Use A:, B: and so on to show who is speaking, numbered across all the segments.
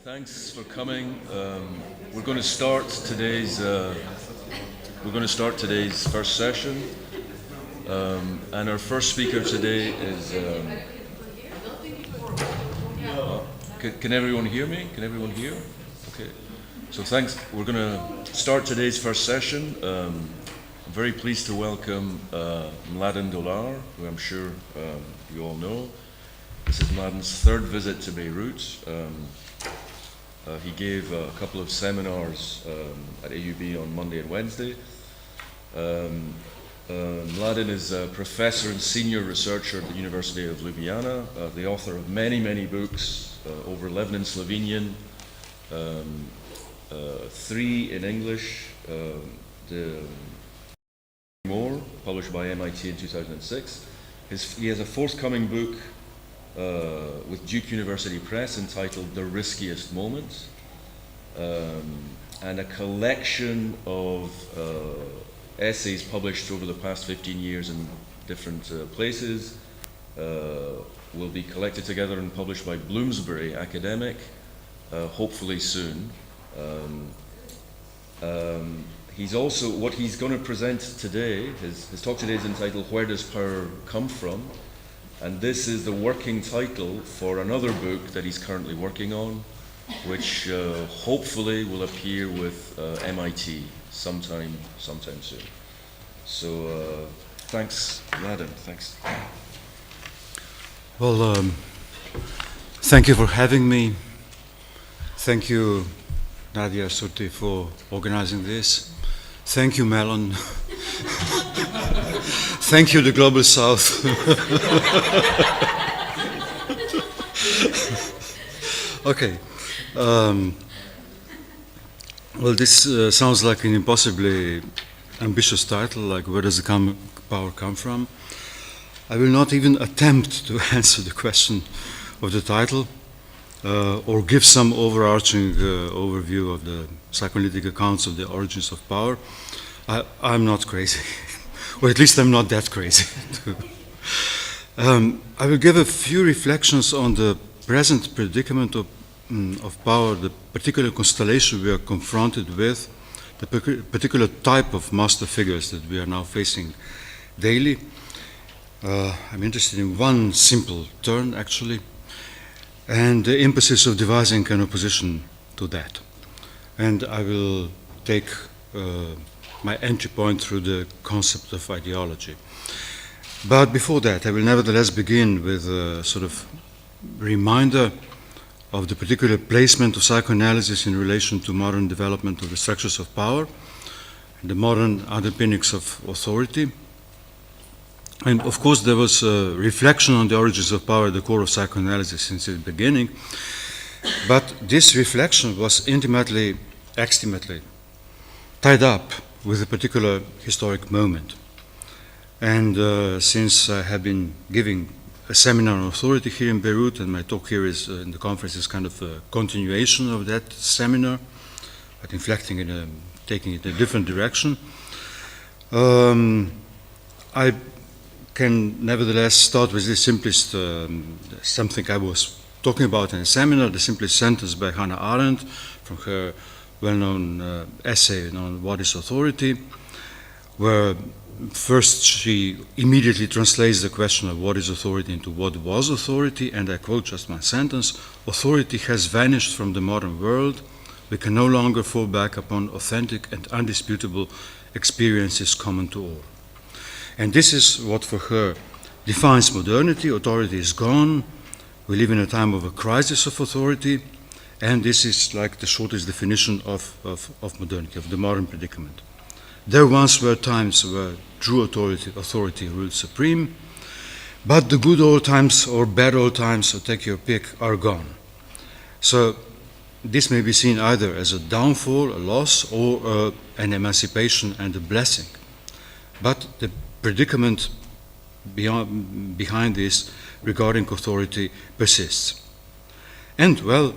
A: Thanks for coming. We're going to start today's first session, and our first speaker today is. Can everyone hear me? Can everyone hear? Okay. So thanks. We're going to start today's first session. I'm very pleased to welcome Mladen Dolar, who I'm sure you all know. This is Mladen's third visit to Beirut. He gave a couple of seminars at AUB on Monday and Wednesday. Mladen is a professor and senior researcher at the University of Ljubljana, the author of many, many books, over 11 in Slovenian, 3 in English, more, published by MIT in 2006. He has a forthcoming book with Duke University Press entitled The Riskiest Moment, and a collection of essays published over the past 15 years in different places will be collected together and published by Bloomsbury Academic, hopefully soon. He's also, what he's going to present today, his talk today is entitled Where Does Power Come From? And this is the working title for another book that he's currently working on, which hopefully will appear with MIT sometime soon. So thanks, Mladen. Thanks.
B: Well, thank you for having me. Thank you, Nadia, Surti, for organizing this. Thank you, Mellon. Thank you, the Global South. Okay. Well, this sounds like an impossibly ambitious title, like where does the power come from? I will not even attempt to answer the question of the title or give some overarching overview of the psychoanalytic accounts of the origins of power. I'm not crazy. Or at least I'm not that crazy. I will give a few reflections on the present predicament of power, the particular constellation we are confronted with, the particular type of master figures that we are now facing daily. I'm interested in one simple turn, actually, and the emphasis of devising an opposition to that. And I will take my entry point through the concept of ideology. But before that, I will nevertheless begin with a sort of reminder of the particular placement of psychoanalysis in relation to modern development of the structures of power and the modern underpinnings of authority. And of course, there was a reflection on the origins of power at the core of psychoanalysis since the beginning, but this reflection was intimately, extimately tied up with a particular historic moment. And since I have been giving a seminar on authority here in Beirut, and my talk here is in the conference is kind of a continuation of that seminar, but inflecting in taking it in a different direction, I can nevertheless start with the simplest, something I was talking about in a seminar, the simplest sentence by Hannah Arendt from her well-known essay on what is authority, where first she immediately translates the question of what is authority into what was authority, and I quote just one sentence: authority has vanished from the modern world. We can no longer fall back upon authentic and undisputable experiences common to all. And this is what for her defines modernity. Authority is gone. We live in a time of a crisis of authority. And this is like the shortest definition of modernity, of the modern predicament. There once were times where true authority ruled supreme, but the good old times or bad old times, so take your pick, are gone. So this may be seen either as a downfall, a loss, or an emancipation and a blessing. But the predicament behind this regarding authority persists. And, well,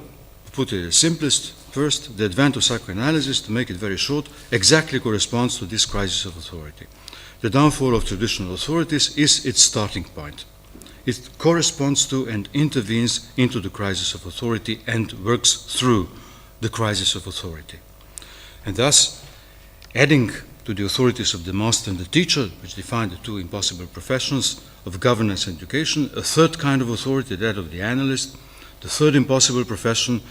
B: put it as simplest, first, the advent of psychoanalysis, to make it very short, exactly corresponds to this crisis of authority. The downfall of traditional authorities is its starting point. it corresponds to and intervenes into the crisis of authority and works through the crisis of authority. And thus, adding to the authorities of the master and the teacher, which define the two impossible professions of governance and education, a third kind of authority, that of the analyst, the third impossible profession,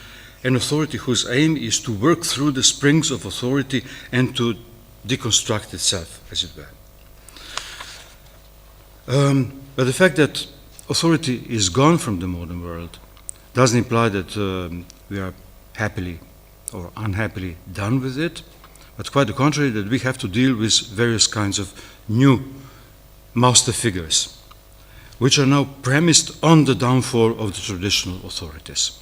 B: an authority whose aim is to work through the springs of authority and to deconstruct itself, as it were. But the fact that authority is gone from the modern world doesn't imply that we are happily or unhappily done with it, but quite the contrary, that we have to deal with various kinds of new master figures, which are now premised on the downfall of the traditional authorities.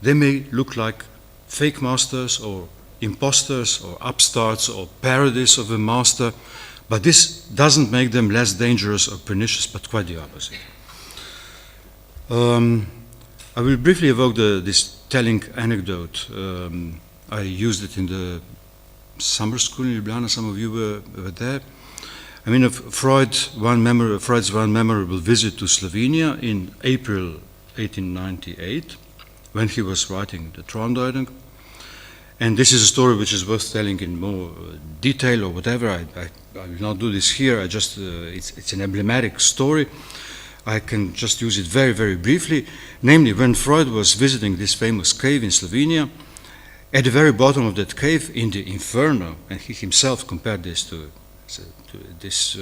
B: They may look like fake masters or imposters or upstarts or parodies of a master, but this doesn't make them less dangerous or pernicious, but quite the opposite. I will briefly evoke this telling anecdote. I used it in the summer school in Ljubljana. Some of you were there. I mean, of Freud's one memorable visit to Slovenia in April 1898, when he was writing the Trondheim. And this is a story which is worth telling in more detail or whatever. I will not do this here. It's an emblematic story. I can just use it very, very briefly. Namely, when Freud was visiting this famous cave in Slovenia, at the very bottom of that cave, in the Inferno, and he himself compared this to this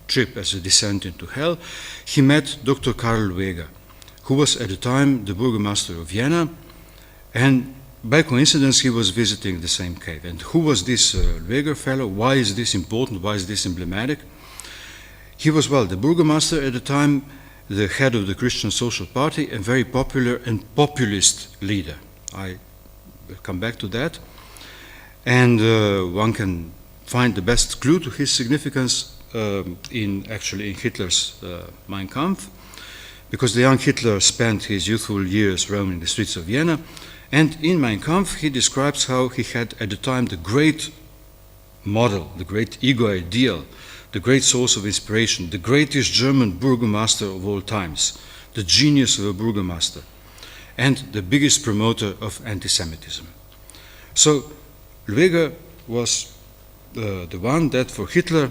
B: trip as a descent into hell, he met Dr. Karl Lueger, who was at the time the Burgomaster of Vienna, and by coincidence he was visiting the same cave. And who was this Lueger fellow? Why is this important? Why is this emblematic? He was, well, the Burgomaster at the time, the head of the Christian Social Party, a very popular and populist leader. I will come back to that. And one can find the best clue to his significance in Hitler's Mein Kampf, because the young Hitler spent his youthful years roaming the streets of Vienna, and in Mein Kampf he describes how he had at the time the great model, the great ego ideal, the great source of inspiration, the greatest German Burgomaster of all times, the genius of a Burgomaster, and the biggest promoter of anti-Semitism. So Lueger was the one that for Hitler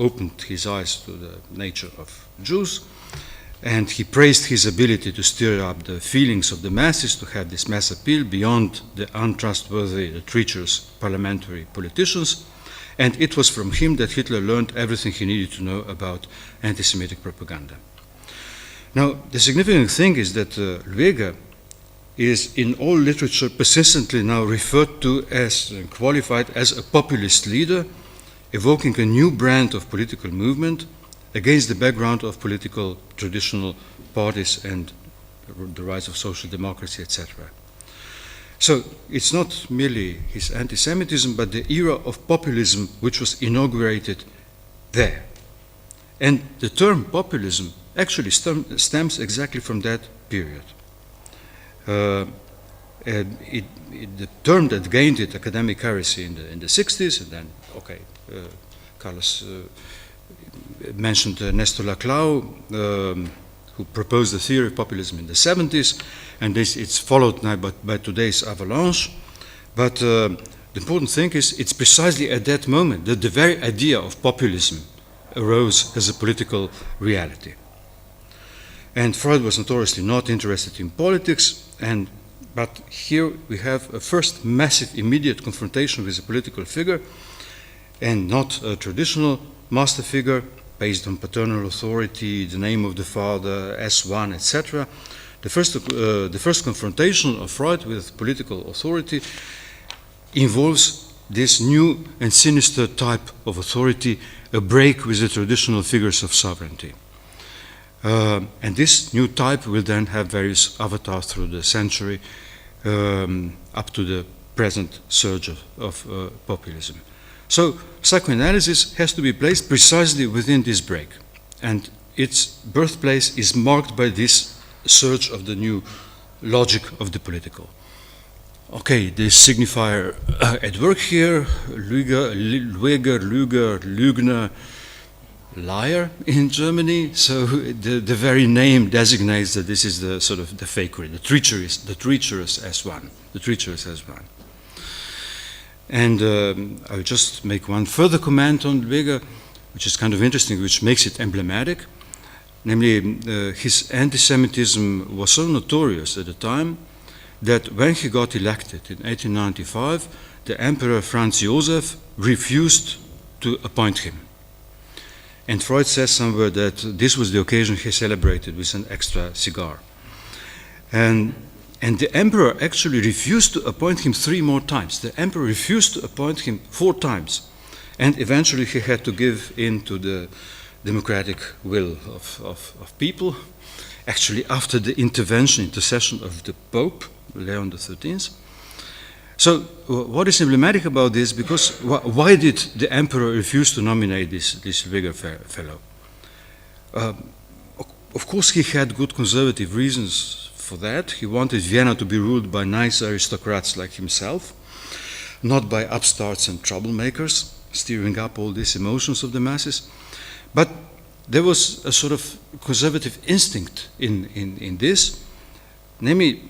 B: opened his eyes to the nature of Jews, and he praised his ability to stir up the feelings of the masses, to have this mass appeal beyond the untrustworthy, the treacherous parliamentary politicians. And it was from him that Hitler learned everything he needed to know about anti-Semitic propaganda. Now, the significant thing is that Lueger is in all literature persistently now referred to as qualified as a populist leader, evoking a new brand of political movement against the background of political traditional parties and the rise of social democracy, etc. So it's not merely his anti-Semitism, but the era of populism which was inaugurated there. And the term populism actually stems exactly from that period. The term that gained it academic currency in the 60s, and then, Carlos mentioned Nestor Laclau, who proposed the theory of populism in the 70s, and it's followed now by today's avalanche. But the important thing is it's precisely at that moment that the very idea of populism arose as a political reality. And Freud was notoriously not interested in politics, but here we have a first massive immediate confrontation with a political figure, and not a traditional master figure based on paternal authority, the name of the father, S1, etc. The first confrontation of Freud with political authority involves this new and sinister type of authority, a break with the traditional figures of sovereignty. And this new type will then have various avatars through the century, up to the present surge of populism. So psychoanalysis has to be placed precisely within this break, and its birthplace is marked by this surge of the new logic of the political. Okay, the signifier at work here, Lueger, Lügner, liar in Germany, so the very name designates that this is the sort of the fakery, the treacherous S1, the treacherous S1. And I'll just make one further comment on Weger, which is kind of interesting, which makes it emblematic. Namely, his anti-Semitism was so notorious at the time that when he got elected in 1895, the Emperor Franz Joseph refused to appoint him. And Freud says somewhere that this was the occasion he celebrated with an extra cigar. And the emperor actually refused to appoint him 3 more times. The emperor refused to appoint him 4 times. And eventually he had to give in to the democratic will of people, actually after the intercession of the Pope, Leon XIII. So what is emblematic about this? Because why did the emperor refuse to nominate this Weger fellow? Of course, he had good conservative reasons for that. He wanted Vienna to be ruled by nice aristocrats like himself, not by upstarts and troublemakers, stirring up all these emotions of the masses. But there was a sort of conservative instinct in this, namely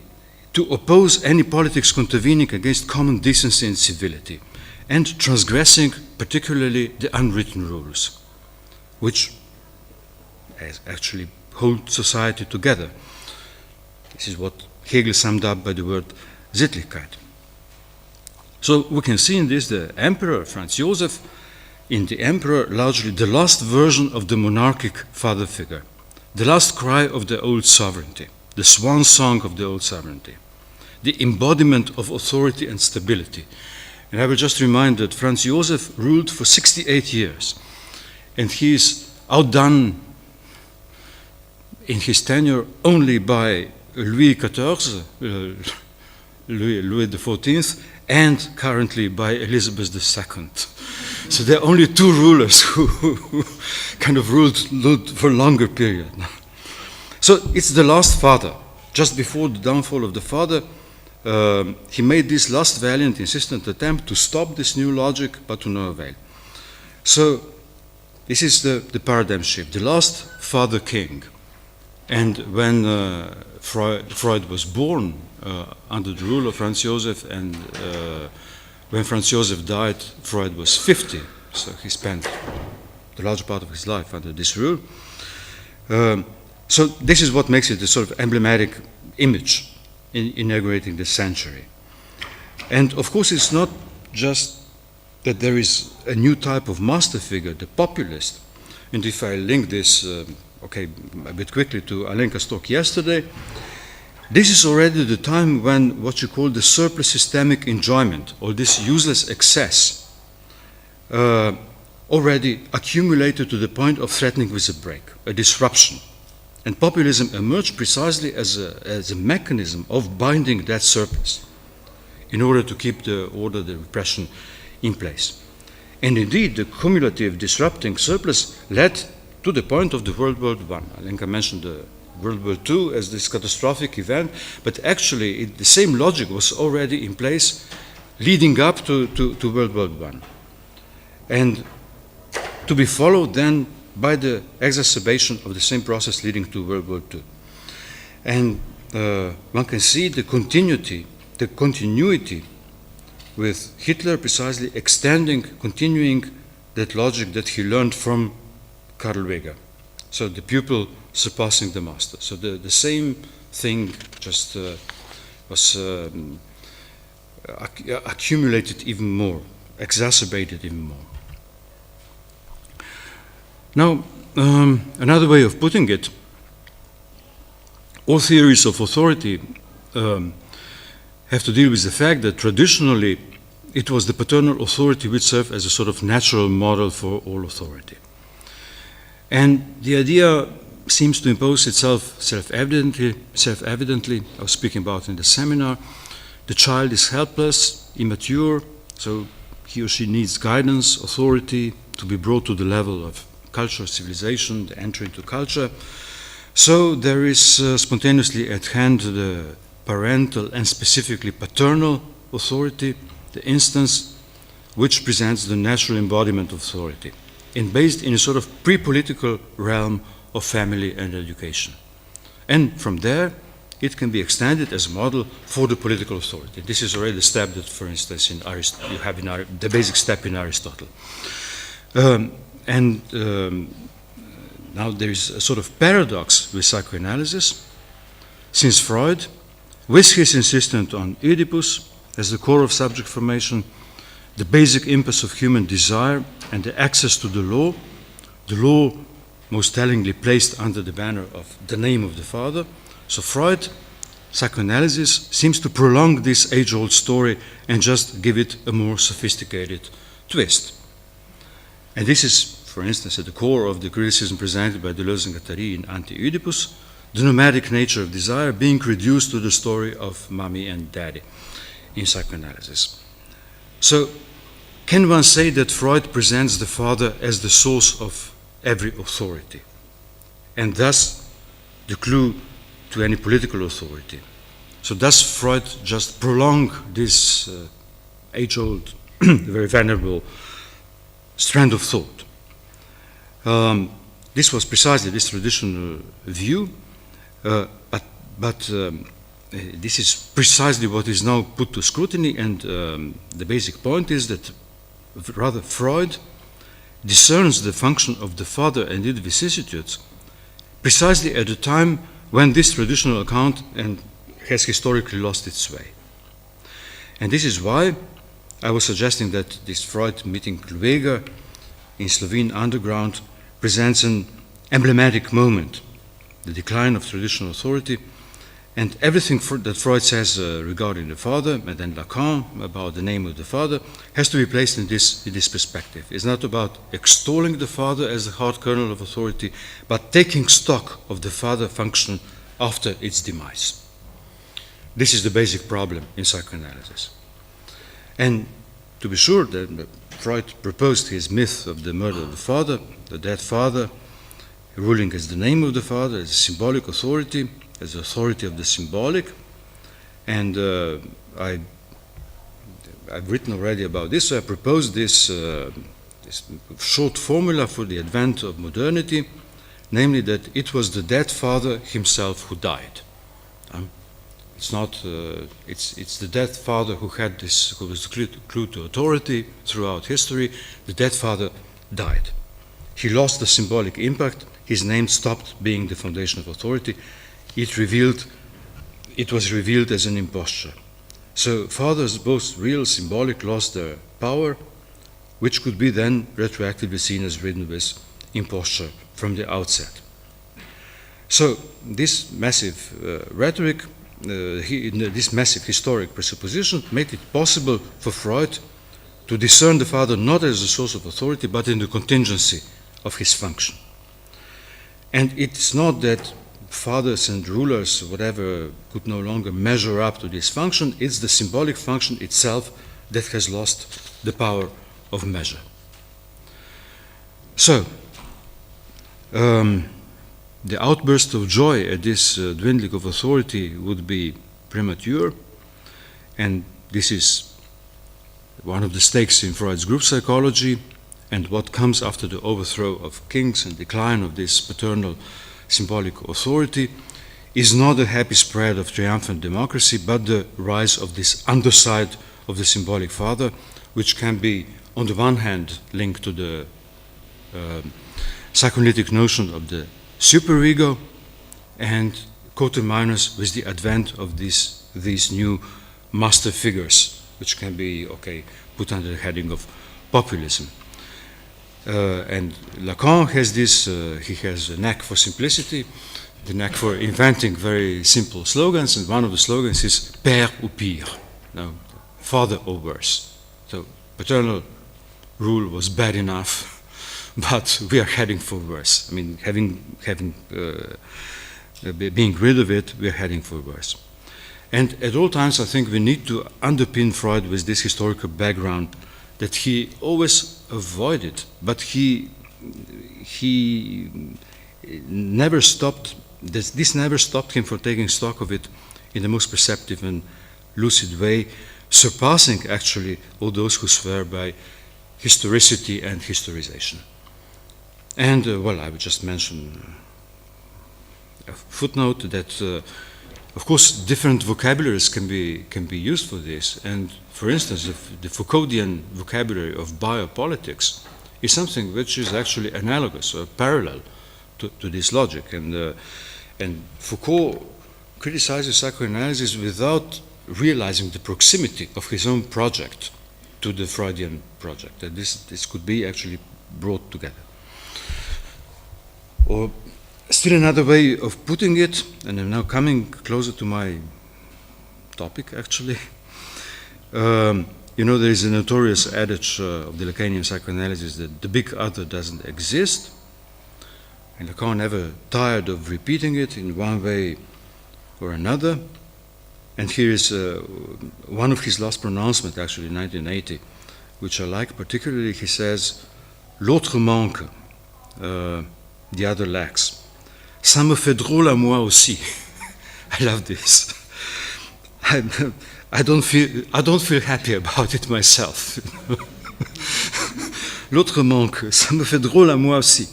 B: to oppose any politics contravening against common decency and civility, and transgressing particularly the unwritten rules, which actually hold society together. This is what Hegel summed up by the word Sittlichkeit. So we can see in this the Emperor Franz Joseph, in the Emperor largely the last version of the monarchic father figure, the last cry of the old sovereignty, the swan song of the old sovereignty, the embodiment of authority and stability. And I will just remind that Franz Joseph ruled for 68 years, and he is outdone in his tenure only by Louis XIV, Louis XIV, and currently by Elizabeth II. So there are only 2 rulers who kind of ruled for a longer period. So it's the last father. Just before the downfall of the father, he made this last valiant, insistent attempt to stop this new logic, but to no avail. So this is the paradigm shift, the last father king. And when Freud was born under the rule of Franz Joseph, and when Franz Joseph died, Freud was 50, so he spent the large part of his life under this rule. So this is what makes it a sort of emblematic image in inaugurating the century. And of course it's not just that there is a new type of master figure, the populist. And if I link this, a bit quickly to Alenka's talk yesterday, this is already the time when what you call the surplus systemic enjoyment, or this useless excess, already accumulated to the point of threatening with a break, a disruption. And populism emerged precisely as a mechanism of binding that surplus in order to keep the order, the repression in place. And indeed, the cumulative disrupting surplus led to the point of the World War I. Alenka mentioned the World War II as this catastrophic event, but actually the same logic was already in place leading up to World War I. And to be followed then by the exacerbation of the same process leading to World War II. And one can see the continuity with Hitler precisely continuing that logic that he learned from Karl Weger. So the pupil surpassing the master. So the same thing just was accumulated even more, exacerbated even more. Now, another way of putting it, all theories of authority have to deal with the fact that traditionally it was the paternal authority which served as a sort of natural model for all authority. And the idea seems to impose itself self-evidently, I was speaking about in the seminar. The child is helpless, immature, so he or she needs guidance, authority to be brought to the level of culture, civilization, the entry into culture. So there is spontaneously at hand the parental and specifically paternal authority, the instance which presents the natural embodiment of authority. and based in a sort of pre-political realm of family and education. And from there, it can be extended as a model for the political authority. This is already the step that, for instance, you have in the basic step in Aristotle. Now there is a sort of paradox with psychoanalysis, since Freud, with his insistence on Oedipus as the core of subject formation, the basic impulse of human desire and the access to the law most tellingly placed under the banner of the name of the father. So Freud, psychoanalysis, seems to prolong this age-old story and just give it a more sophisticated twist. And this is, for instance, at the core of the criticism presented by Deleuze and Guattari in Anti-Oedipus, the nomadic nature of desire being reduced to the story of mommy and daddy in psychoanalysis. So, can one say that Freud presents the father as the source of every authority, and thus the clue to any political authority? So does Freud just prolong this age-old, very venerable strand of thought? This was precisely this traditional view, but this is precisely what is now put to scrutiny, and the basic point is that rather Freud discerns the function of the father and its vicissitudes precisely at the time when this traditional account has historically lost its way. And this is why I was suggesting that this Freud meeting Klueger in Slovene underground presents an emblematic moment, the decline of traditional authority, and everything that Freud says regarding the father, and then Lacan about the name of the father, has to be placed in this perspective. It's not about extolling the father as the heart kernel of authority, but taking stock of the father function after its demise. This is the basic problem in psychoanalysis. And to be sure, that Freud proposed his myth of the murder of the father, the dead father, ruling as the name of the father, as a symbolic authority, as the authority of the symbolic. And I've written already about this, so I proposed this short formula for the advent of modernity, namely that it was the dead father himself who died. It's not. It's the dead father who had this, who was the clue to authority throughout history. The dead father died. He lost the symbolic impact. His name stopped being the foundation of authority. It was revealed as an imposture. So fathers, both real and symbolic, lost their power, which could be then retroactively seen as ridden with imposture from the outset. So this massive rhetoric, this massive historic presupposition made it possible for Freud to discern the father not as a source of authority, but in the contingency of his function. And it's not that fathers and rulers, whatever, could no longer measure up to this function. It's the symbolic function itself that has lost the power of measure. So, the outburst of joy at this dwindling of authority would be premature, and this is one of the stakes in Freud's group psychology, and what comes after the overthrow of kings and decline of this paternal symbolic authority is not a happy spread of triumphant democracy, but the rise of this underside of the symbolic father, which can be, on the one hand, linked to the psychoanalytic notion of the superego, and coterminous with the advent of these new master figures, which can be put under the heading of populism. And Lacan has this, he has a knack for simplicity, the knack for inventing very simple slogans, and one of the slogans is père ou pire, no, father or worse. So paternal rule was bad enough, but we are heading for worse. I mean, being rid of it, we are heading for worse. And at all times, I think we need to underpin Freud with this historical background that he always avoided, but he never stopped. This never stopped him from taking stock of it in the most perceptive and lucid way, surpassing actually all those who swear by historicity and historization. And, well, I would just mention a footnote that, of course, different vocabularies can be used for this. And, for instance, the Foucauldian vocabulary of biopolitics is something which is actually analogous or parallel to this logic. And Foucault criticizes psychoanalysis without realizing the proximity of his own project to the Freudian project, that this could be actually brought together. Or still another way of putting it, and I'm now coming closer to my topic actually. You know, there is a notorious adage of the Lacanian psychoanalysis that the big other doesn't exist, and Lacan never tired of repeating it in one way or another. And here is one of his last pronouncements, actually, in 1980, which I like particularly. He says, "L'autre manque, the other lacks. Ça me fait drôle à moi aussi." I love this. I don't feel happy about it myself. L'autre manque, ça me fait drôle à moi aussi.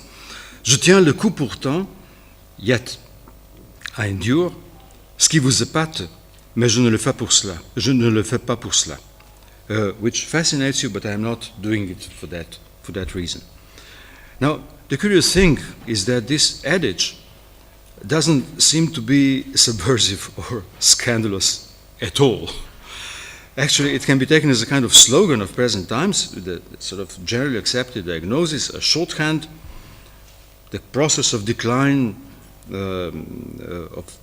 B: Je tiens le coup pourtant, yet I endure, ce qui vous épate, mais je ne le fais pour cela. Je ne le fais pas pour cela. Which fascinates you, but I am not doing it for that reason. Now, the curious thing is that this adage doesn't seem to be subversive or scandalous at all. Actually, it can be taken as a kind of slogan of present times, the sort of generally accepted diagnosis, a shorthand, the process of decline, of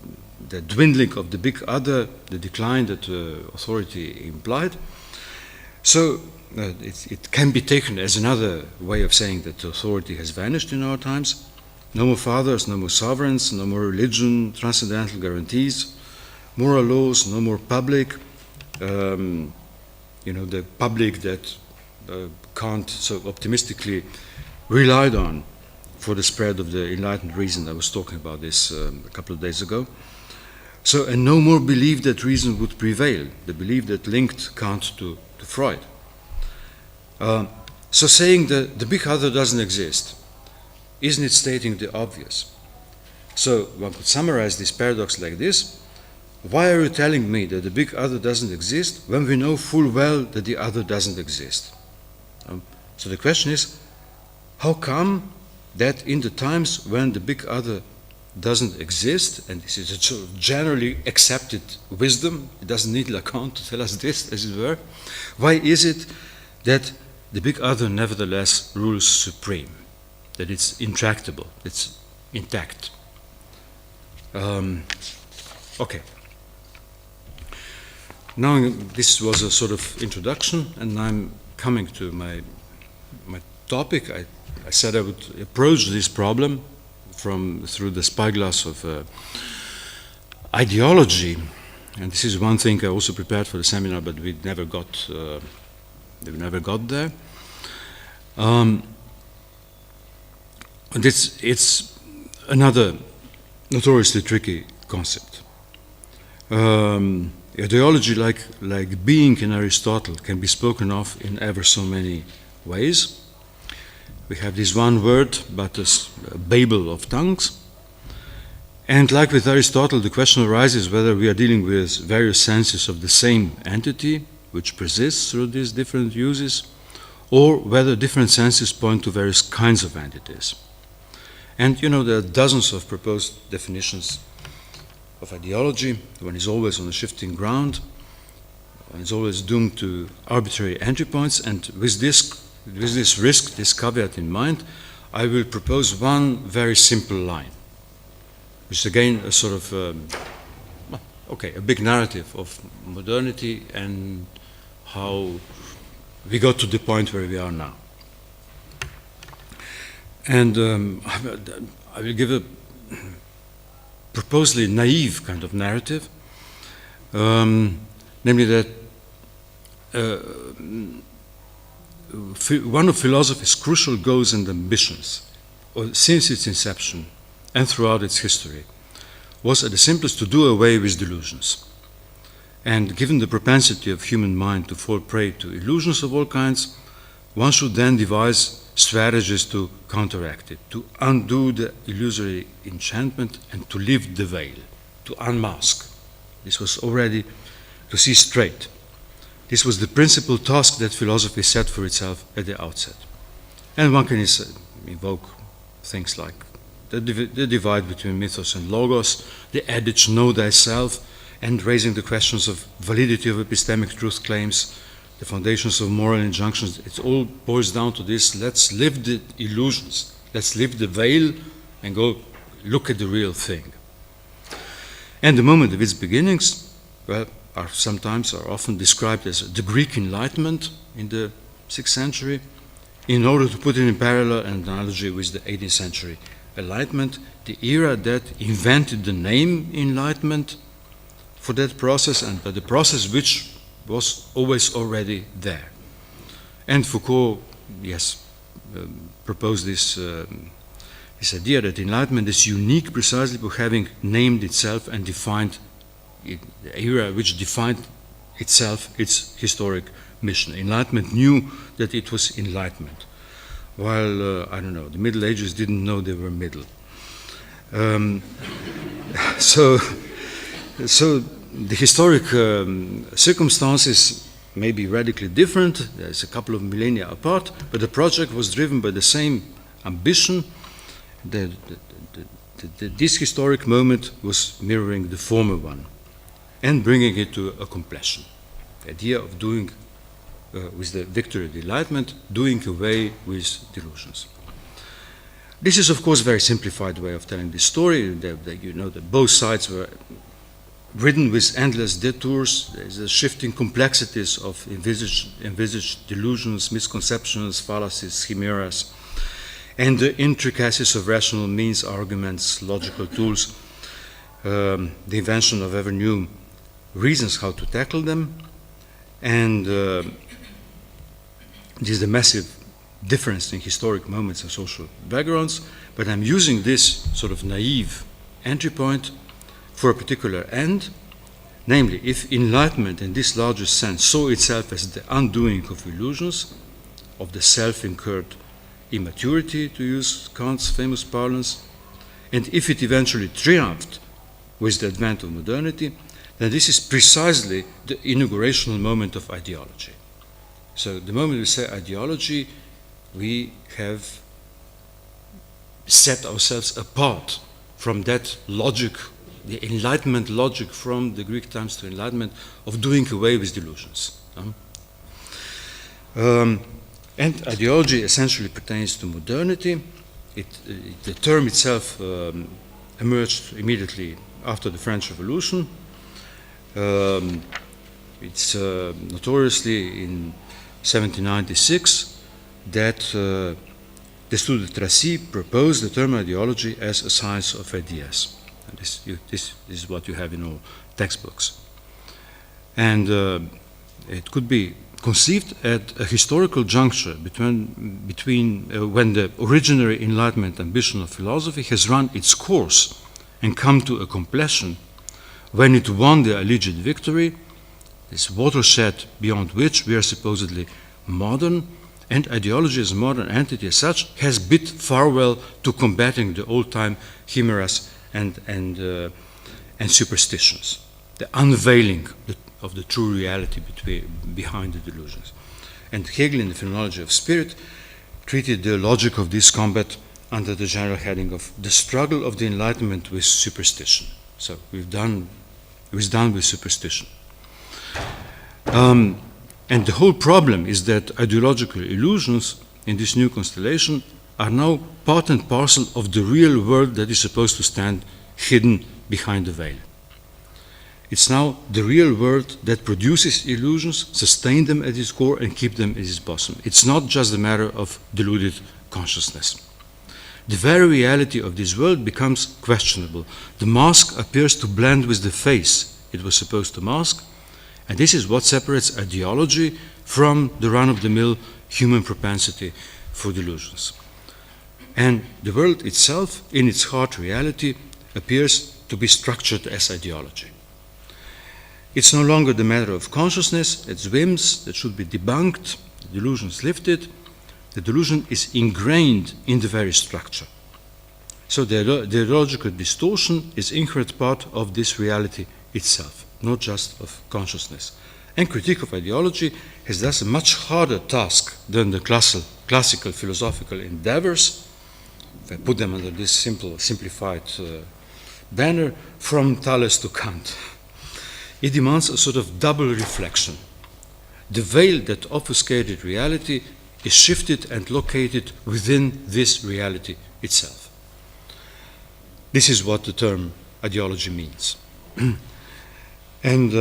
B: the dwindling of the big other, the decline that authority implied. So it can be taken as another way of saying that authority has vanished in our times. No more fathers, no more sovereigns, no more religion, transcendental guarantees, moral laws, no more public. The public that Kant so optimistically relied on for the spread of the enlightened reason. I was talking about this a couple of days ago. So, and no more belief that reason would prevail, the belief that linked Kant to Freud. So saying that the big other doesn't exist, isn't it stating the obvious? So one could summarize this paradox like this: why are you telling me that the big other doesn't exist when we know full well that the other doesn't exist? So the question is, how come that in the times when the big other doesn't exist, and this is a sort of generally accepted wisdom, it doesn't need Lacan to tell us this, as it were, why is it that the big other nevertheless rules supreme, that it's intractable, it's intact? Okay. Now this was a sort of introduction, and I'm coming to my topic. I said I would approach this problem through the spyglass of ideology, and this is one thing I also prepared for the seminar, but we never got there. And it's another notoriously tricky concept. Ideology, like being in Aristotle, can be spoken of in ever so many ways. We have this one word, but a babel of tongues. And like with Aristotle, the question arises whether we are dealing with various senses of the same entity, which persists through these different uses, or whether different senses point to various kinds of entities. And there are dozens of proposed definitions of ideology. One is always on a shifting ground. One is always doomed to arbitrary entry points. And with this risk, this caveat in mind, I will propose one very simple line, which is again a sort of, a big narrative of modernity and how we got to the point where we are now. And I will give a purposely naive kind of narrative, namely that one of philosophy's crucial goals and ambitions, since its inception and throughout its history, was at the simplest to do away with delusions. And given the propensity of human mind to fall prey to illusions of all kinds, one should then devise strategies to counteract it, to undo the illusory enchantment and to lift the veil, to unmask. This was already to see straight. This was the principal task that philosophy set for itself at the outset. And one can invoke things like the divide between mythos and logos, the adage know thyself, and raising the questions of validity of epistemic truth claims, the foundations of moral injunctions. It all boils down to this: let's lift the illusions, let's lift the veil and go look at the real thing. And the moment of its beginnings, well, are often described as the Greek Enlightenment in the 6th century, in order to put it in parallel and analogy with the 18th century Enlightenment, the era that invented the name Enlightenment for that process, and but the process which was always already there. And Foucault, proposed this idea that Enlightenment is unique precisely for having named itself and defined the era which defined itself, its historic mission. Enlightenment knew that it was enlightenment, while, the Middle Ages didn't know they were middle. So the historic circumstances may be radically different. There's a couple of millennia apart, but the project was driven by the same ambition. This historic moment was mirroring the former one and bringing it to a completion. The idea of doing, with the victory of the Enlightenment, doing away with delusions. This is, of course, a very simplified way of telling this story. That both sides were ridden with endless detours. There's the shifting complexities of envisaged delusions, misconceptions, fallacies, chimeras, and the intricacies of rational means, arguments, logical tools, the invention of ever new reasons how to tackle them, and this is the massive difference in historic moments and social backgrounds. But I'm using this sort of naive entry point for a particular end, namely, if enlightenment in this larger sense saw itself as the undoing of illusions, of the self-incurred immaturity, to use Kant's famous parlance, and if it eventually triumphed with the advent of modernity, then this is precisely the inaugurational moment of ideology. So the moment we say ideology, we have set ourselves apart from that logic, the Enlightenment logic from the Greek times to Enlightenment of doing away with delusions. And ideology essentially pertains to modernity. The term itself emerged immediately after the French Revolution. It's notoriously in 1796 that Destutt de Tracy proposed the term ideology as a science of ideas. And this is what you have in all textbooks. And it could be conceived at a historical juncture between when the originary Enlightenment ambition of philosophy has run its course and come to a completion, when it won the alleged victory, this watershed beyond which we are supposedly modern, and ideology as a modern entity as such has bid farewell to combating the old-time chimeras and superstitions, the unveiling of the true reality behind the delusions. And Hegel, in the Phenomenology of Spirit, treated the logic of this combat under the general heading of the struggle of the Enlightenment with superstition. So we've done with superstition. And the whole problem is that ideological illusions in this new constellation are now part and parcel of the real world that is supposed to stand hidden behind the veil. It's now the real world that produces illusions, sustains them at its core, and keeps them at its bosom. It's not just a matter of deluded consciousness. The very reality of this world becomes questionable. The mask appears to blend with the face it was supposed to mask, and this is what separates ideology from the run-of-the-mill human propensity for delusions. And the world itself, in its hard reality, appears to be structured as ideology. It's no longer the matter of consciousness, its whims that should be debunked, delusions lifted. The delusion is ingrained in the very structure. So the ideological distortion is inherent part of this reality itself, not just of consciousness. And critique of ideology has thus a much harder task than the classical philosophical endeavors, if I put them under this simplified banner, from Thales to Kant. It demands a sort of double reflection. The veil that obfuscated reality is shifted and located within this reality itself. This is what the term ideology means. And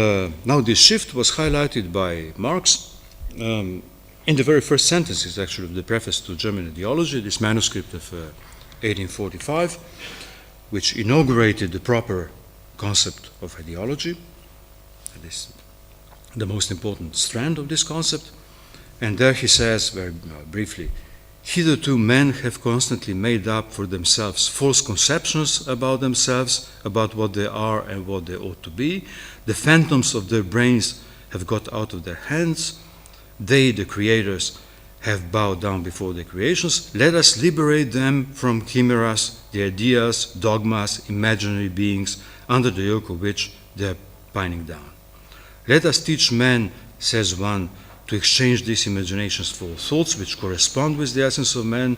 B: now this shift was highlighted by Marx in the very first sentences, actually, of the preface to German Ideology, this manuscript of 1845, which inaugurated the proper concept of ideology. That is the most important strand of this concept. And there he says, very briefly, hitherto men have constantly made up for themselves false conceptions about themselves, about what they are and what they ought to be. The phantoms of their brains have got out of their hands. They, the creators, have bowed down before their creations. Let us liberate them from chimeras, the ideas, dogmas, imaginary beings, under the yoke of which they are pining down. Let us teach men, says one, to exchange these imaginations for thoughts which correspond with the essence of man,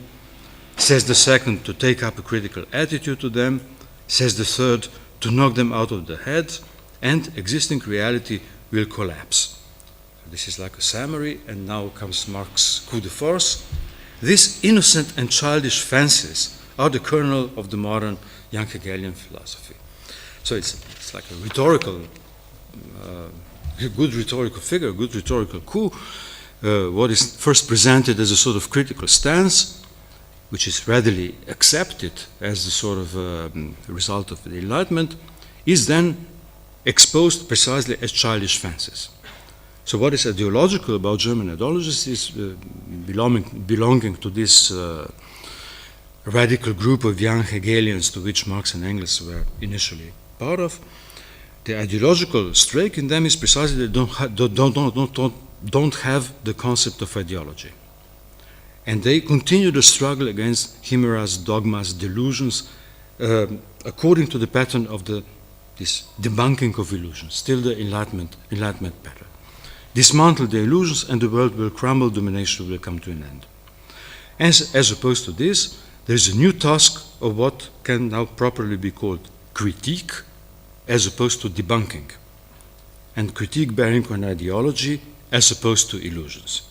B: says the second, to take up a critical attitude to them, says the third, to knock them out of the head, and existing reality will collapse. So this is like a summary, and now comes Marx's coup de force. These innocent and childish fancies are the kernel of the modern young Hegelian philosophy. So it's like a rhetorical a good rhetorical figure, a good rhetorical coup, what is first presented as a sort of critical stance, which is readily accepted as the sort of result of the Enlightenment, is then exposed precisely as childish fancies. So what is ideological about German ideologists is belonging to this radical group of young Hegelians to which Marx and Engels were initially part of. The ideological streak in them is precisely they don't have the concept of ideology. And they continue the struggle against chimeras, dogmas, delusions, according to the pattern of this debunking of illusions, still the Enlightenment pattern. Dismantle the illusions and the world will crumble, domination will come to an end. As opposed to this, there is a new task of what can now properly be called critique, as opposed to debunking, and critique bearing on ideology as opposed to illusions,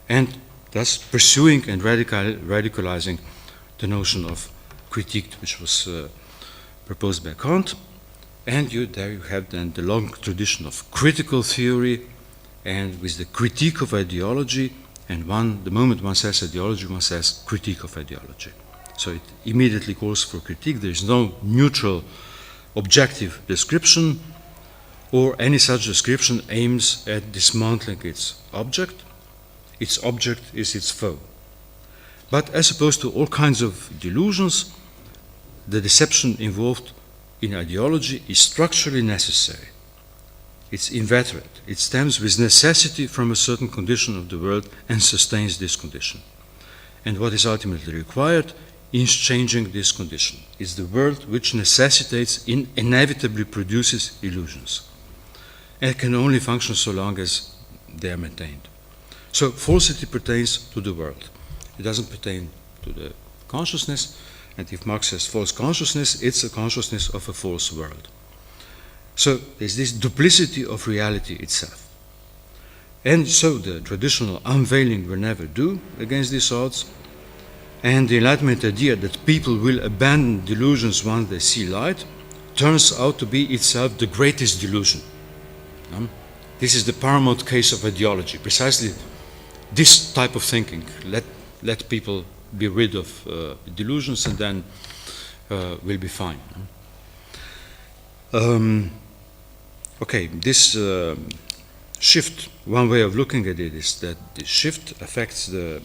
B: and thus pursuing and radicalizing the notion of critique, which was proposed by Kant. And there you have then the long tradition of critical theory, and with the critique of ideology, and the moment one says ideology, one says critique of ideology. So it immediately calls for critique. There is no neutral objective description, or any such description aims at dismantling its object. Its object is its foe. But as opposed to all kinds of delusions, the deception involved in ideology is structurally necessary. It's inveterate. It stems with necessity from a certain condition of the world and sustains this condition. And what is ultimately required is changing this condition. It's the world which necessitates, inevitably produces illusions. And it can only function so long as they are maintained. So falsity pertains to the world. It doesn't pertain to the consciousness. And if Marx says false consciousness, it's a consciousness of a false world. So there's this duplicity of reality itself. And so the traditional unveiling will never do against these odds. And the Enlightenment idea that people will abandon delusions once they see light turns out to be itself the greatest delusion. This is the paramount case of ideology, precisely this type of thinking. Let people be rid of delusions, and then we'll be fine. Okay, this shift, one way of looking at it is that the shift affects the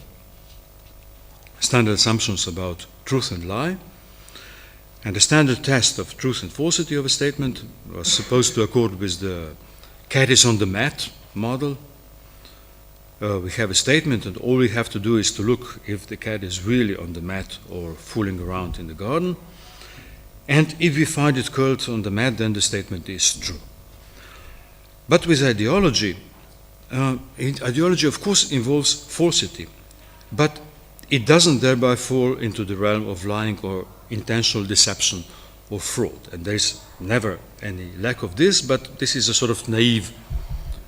B: standard assumptions about truth and lie. And the standard test of truth and falsity of a statement was supposed to accord with the cat is on the mat model. we have a statement, and all we have to do is to look if the cat is really on the mat or fooling around in the garden. And if we find it curled on the mat, then the statement is true. But with ideology, ideology of course involves falsity, but it doesn't thereby fall into the realm of lying or intentional deception or fraud. And there is never any lack of this, but this is a sort of naive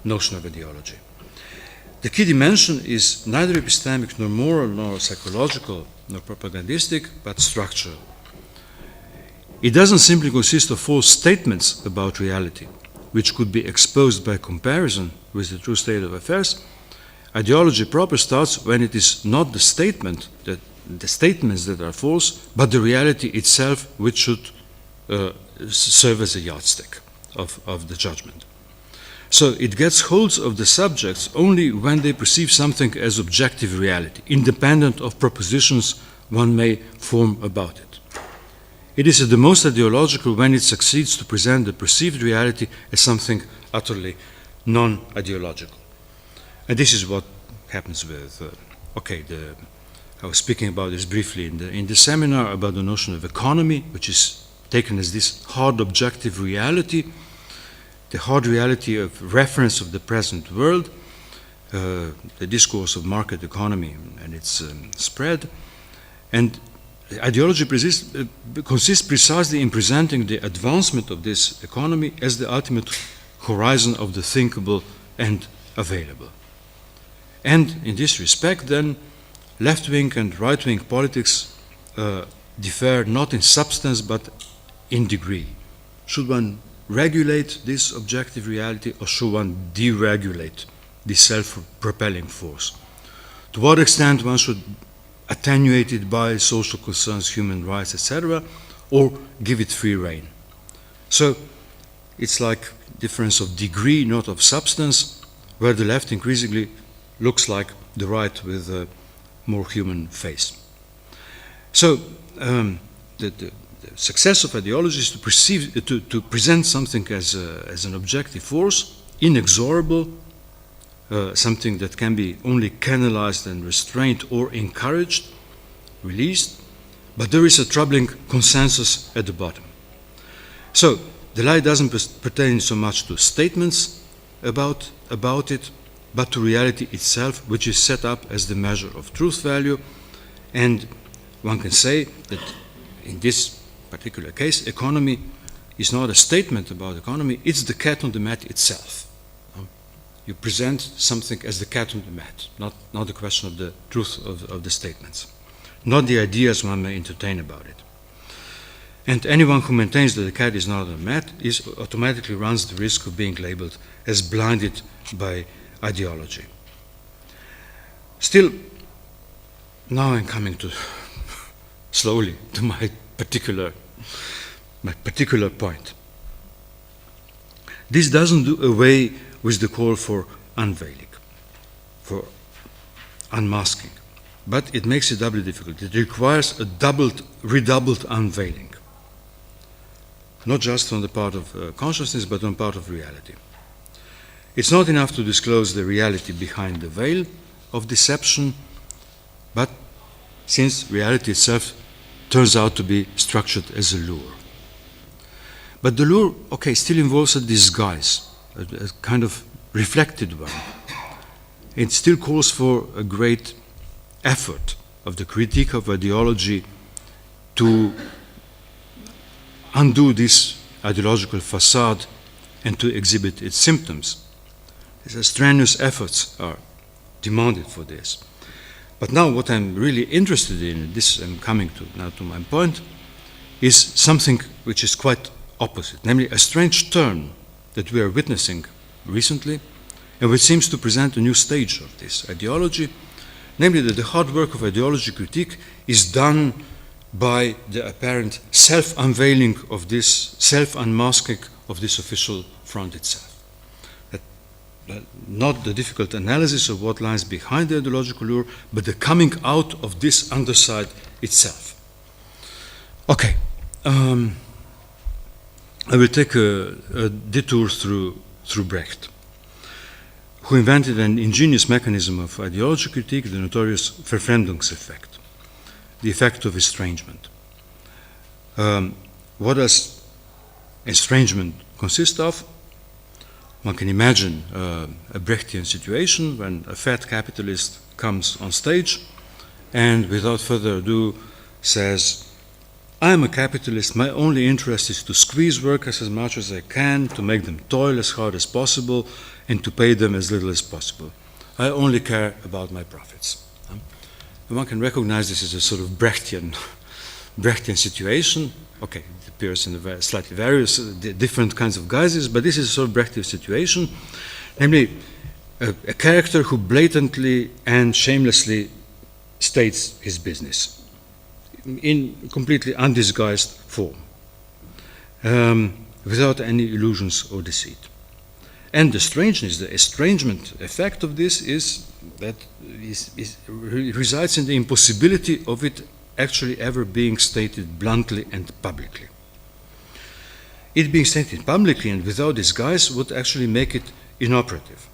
B: notion of ideology. The key dimension is neither epistemic nor moral nor psychological nor propagandistic, but structural. It doesn't simply consist of false statements about reality, which could be exposed by comparison with the true state of affairs. Ideology proper starts when it is not the statements that are false, but the reality itself which should serve as a yardstick of the judgment. So it gets hold of the subjects only when they perceive something as objective reality, independent of propositions one may form about it. It is at the most ideological when it succeeds to present the perceived reality as something utterly non-ideological. And this is what happens with, I was speaking about this briefly in the seminar about the notion of economy, which is taken as this hard objective reality, the hard reality of reference of the present world, the discourse of market economy and its spread. And ideology consists precisely in presenting the advancement of this economy as the ultimate horizon of the thinkable and available. And in this respect, then, left-wing and right-wing politics differ not in substance but in degree. Should one regulate this objective reality, or should one deregulate this self-propelling force? To what extent one should attenuate it by social concerns, human rights, etc., or give it free rein? So it's like difference of degree, not of substance, where the left increasingly looks like the right with a more human face. So the success of ideology is to present something as an objective force, inexorable, something that can be only canalized and restrained or encouraged, released, but there is a troubling consensus at the bottom. So the lie doesn't pertain so much to statements about it, but to reality itself, which is set up as the measure of truth value. And one can say that in this particular case, economy is not a statement about economy, it's the cat on the mat itself. You present something as the cat on the mat, not the question of the truth of the statements, not the ideas one may entertain about it. And anyone who maintains that the cat is not on the mat automatically runs the risk of being labeled as blinded by ideology. Still, now I'm coming slowly to my particular point. This doesn't do away with the call for unveiling, for unmasking, but it makes it doubly difficult. It requires a redoubled unveiling, not just on the part of consciousness, but on part of reality. It's not enough to disclose the reality behind the veil of deception, but since reality itself turns out to be structured as a lure. But the lure, still involves a disguise, a kind of reflected one. It still calls for a great effort of the critique of ideology to undo this ideological facade and to exhibit its symptoms. Strenuous efforts are demanded for this. But now what I'm really interested in, this I'm coming now to my point, is something which is quite opposite, namely a strange turn that we are witnessing recently, and which seems to present a new stage of this ideology, namely that the hard work of ideology critique is done by the apparent self-unveiling of this, self-unmasking of this official front itself. Not the difficult analysis of what lies behind the ideological lure, but the coming out of this underside itself. I will take a detour through Brecht, who invented an ingenious mechanism of ideology critique, the notorious Verfremdungseffect, the effect of estrangement. What does estrangement consist of? One can imagine a Brechtian situation when a fat capitalist comes on stage and without further ado says, I am a capitalist, my only interest is to squeeze workers as much as I can, to make them toil as hard as possible, and to pay them as little as possible. I only care about my profits. And one can recognize this as a sort of Brechtian situation. Okay, it appears in slightly various, different kinds of guises, but this is a sort of Brechtian situation, namely a character who blatantly and shamelessly states his business in completely undisguised form, without any illusions or deceit. And the strangeness, the estrangement effect of this is that resides in the impossibility of it actually ever being stated bluntly and publicly. It being stated publicly and without disguise would actually make it inoperative.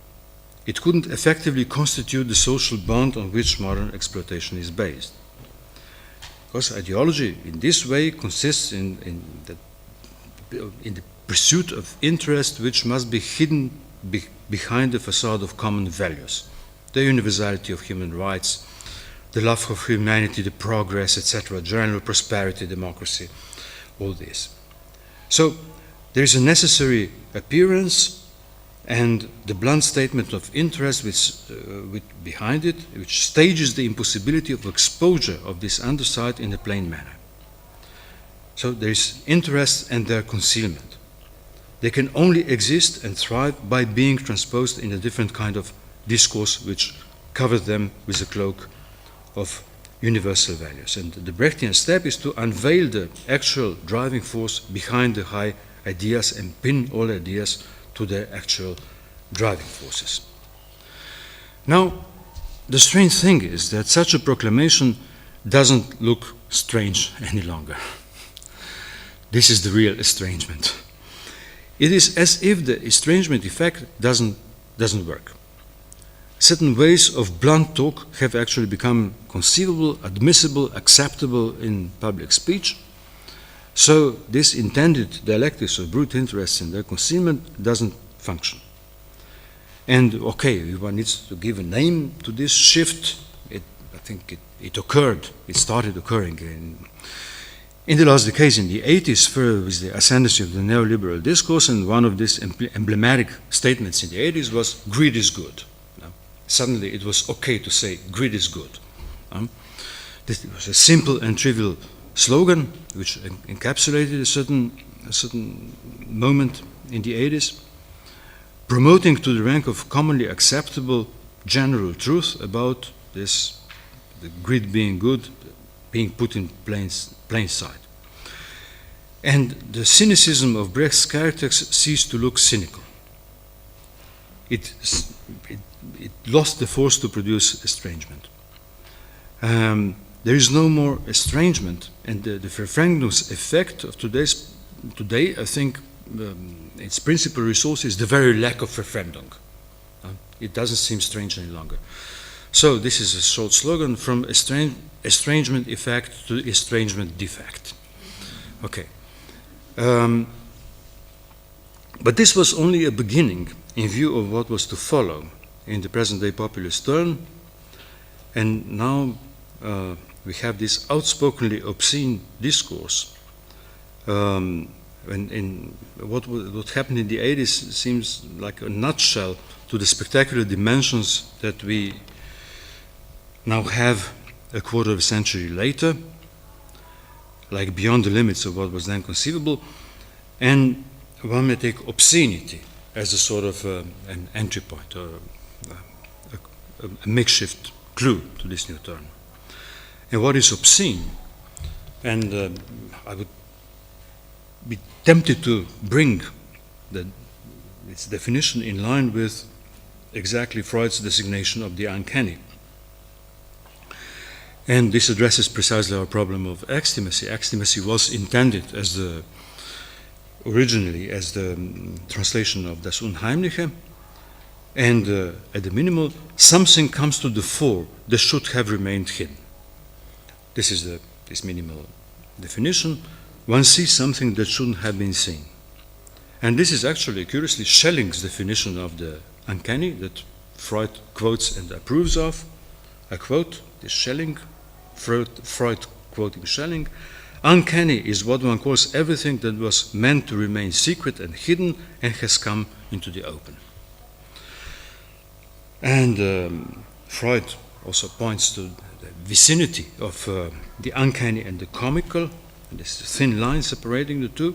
B: It couldn't effectively constitute the social bond on which modern exploitation is based. Because ideology in this way consists in the pursuit of interest which must be hidden behind the facade of common values, the universality of human rights, the love of humanity, the progress, etc., general prosperity, democracy, all this. So there is a necessary appearance and the blunt statement of interest behind it, which stages the impossibility of exposure of this underside in a plain manner. So there is interest and their concealment. They can only exist and thrive by being transposed in a different kind of discourse which covers them with a cloak of universal values. And the Brechtian step is to unveil the actual driving force behind the high ideas and pin all ideas to their actual driving forces. Now, the strange thing is that such a proclamation doesn't look strange any longer. This is the real estrangement. It is as if the estrangement effect doesn't work. Certain ways of blunt talk have actually become conceivable, admissible, acceptable in public speech. So this intended dialectics of brute interests and their concealment doesn't function. And okay, if one needs to give a name to this shift, I think it occurred, it started occurring in the last decades, in the 80s, with the ascendancy of the neoliberal discourse, and one of these emblematic statements in the 80s was, greed is good. Suddenly it was okay to say, greed is good. This was a simple and trivial slogan which encapsulated a certain moment in the 80s, promoting to the rank of commonly acceptable general truth about this, the greed being good, being put in plain sight. And the cynicism of Brecht's characters ceased to look cynical. It lost the force to produce estrangement. There is no more estrangement, and the Verfremdungs effect of today, I think, its principal resource is the very lack of Verfremdung. It doesn't seem strange any longer. So this is a short slogan, from estrangement effect to estrangement defect. Okay. But this was only a beginning in view of what was to follow in the present-day populist turn, and now we have this outspokenly obscene discourse. And what happened in the 80s seems like a nutshell to the spectacular dimensions that we now have a quarter of a century later, like beyond the limits of what was then conceivable, and one may take obscenity as a sort of an entry point, or a makeshift clue to this new turn. And what is obscene? And I would be tempted to bring its definition in line with exactly Freud's designation of the uncanny. And this addresses precisely our problem of extimacy. Extimacy was intended originally as the translation of das Unheimliche, and at the minimum, something comes to the fore that should have remained hidden. This is this minimal definition. One sees something that shouldn't have been seen. And this is actually, curiously, Schelling's definition of the uncanny that Freud quotes and approves of. I quote this Schelling, Freud quoting Schelling, "Uncanny is what one calls everything that was meant to remain secret and hidden and has come into the open." And Freud also points to the vicinity of the uncanny and the comical, and this thin line separating the two.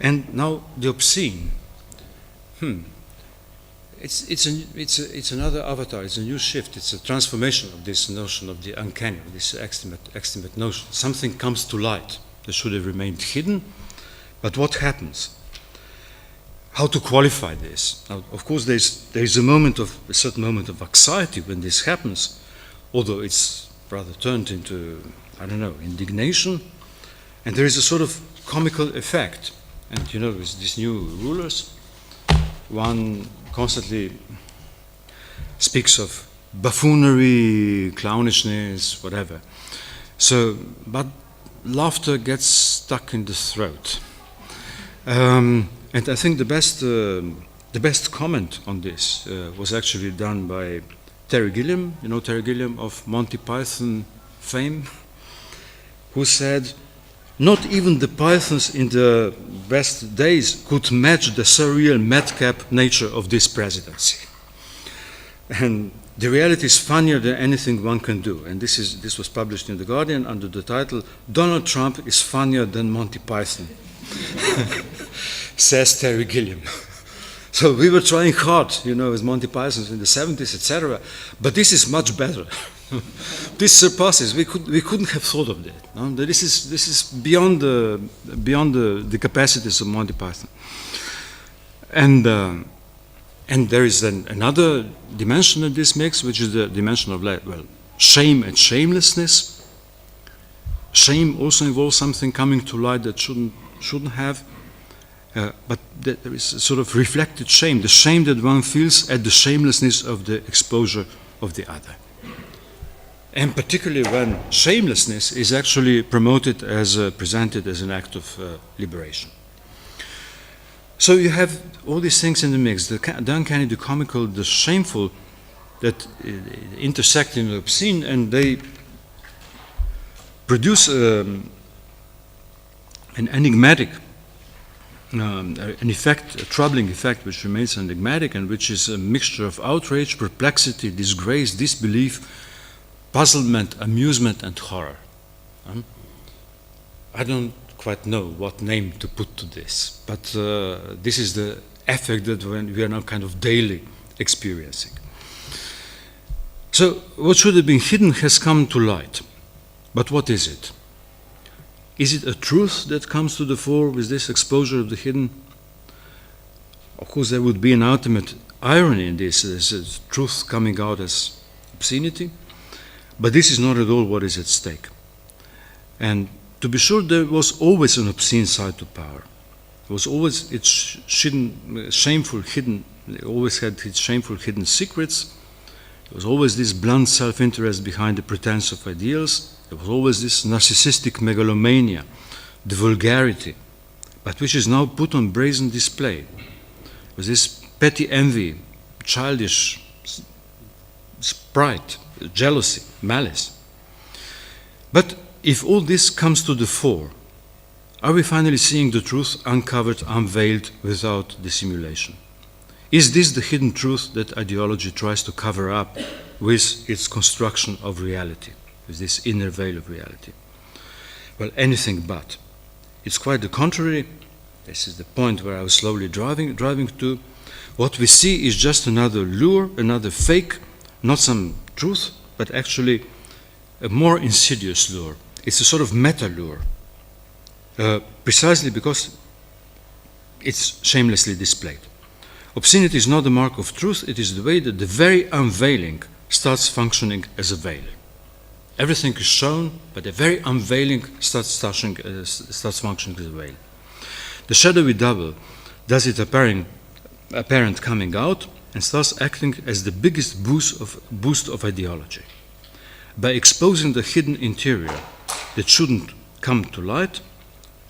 B: And now the obscene. It's another avatar. It's a new shift. It's a transformation of this notion of the uncanny, of this extimate notion. Something comes to light that should have remained hidden. But what happens? How to qualify this? Now, of course, there is a certain moment of anxiety when this happens, although it's rather turned into, indignation. And there is a sort of comical effect. And with these new rulers, one constantly speaks of buffoonery, clownishness, whatever. But laughter gets stuck in the throat. And I think the best comment on this was actually done by Terry Gilliam, Terry Gilliam of Monty Python fame, who said, "Not even the Pythons in the best days could match the surreal madcap nature of this presidency." And the reality is funnier than anything one can do. And this was published in The Guardian under the title, "Donald Trump is funnier than Monty Python," says Terry Gilliam. So we were trying hard, with Monty Python in the 70s, etc. But this is much better. This surpasses. We couldn't have thought of that. No? This is beyond the capacities of Monty Python. And there is another dimension in this mix, which is the dimension of shame and shamelessness. Shame also involves something coming to light that shouldn't have. But there is a sort of reflected shame, the shame that one feels at the shamelessness of the exposure of the other. And particularly when shamelessness is actually promoted as presented as an act of liberation. So you have all these things in the mix, the uncanny, the comical, the shameful, that intersect in the obscene, and they produce an enigmatic, a troubling effect which remains enigmatic and which is a mixture of outrage, perplexity, disgrace, disbelief, puzzlement, amusement, and horror. I don't quite know what name to put to this, but this is the effect that we are now kind of daily experiencing. So what should have been hidden has come to light. But what is it? Is it a truth that comes to the fore with this exposure of the hidden? Of course, there would be an ultimate irony in this. There's a truth coming out as obscenity. But this is not at all what is at stake. And to be sure, there was always an obscene side to power. It was always its shameful hidden, it always had its shameful hidden secrets. There was always this blunt self-interest behind the pretense of ideals. There was always this narcissistic megalomania, the vulgarity, but which is now put on brazen display. There was this petty envy, childish spite, jealousy, malice. But if all this comes to the fore, are we finally seeing the truth uncovered, unveiled, without dissimulation? Is this the hidden truth that ideology tries to cover up with its construction of reality, with this inner veil of reality? Well, anything but. It's quite the contrary. This is the point where I was slowly driving to. What we see is just another lure, another fake, not some truth, but actually a more insidious lure. It's a sort of meta lure, precisely because it's shamelessly displayed. Obscenity is not the mark of truth, it is the way that the very unveiling starts functioning as a veil. Everything is shown, but the very unveiling starts functioning as a veil. The shadowy double does it apparent coming out, and starts acting as the biggest boost of ideology. By exposing the hidden interior that shouldn't come to light,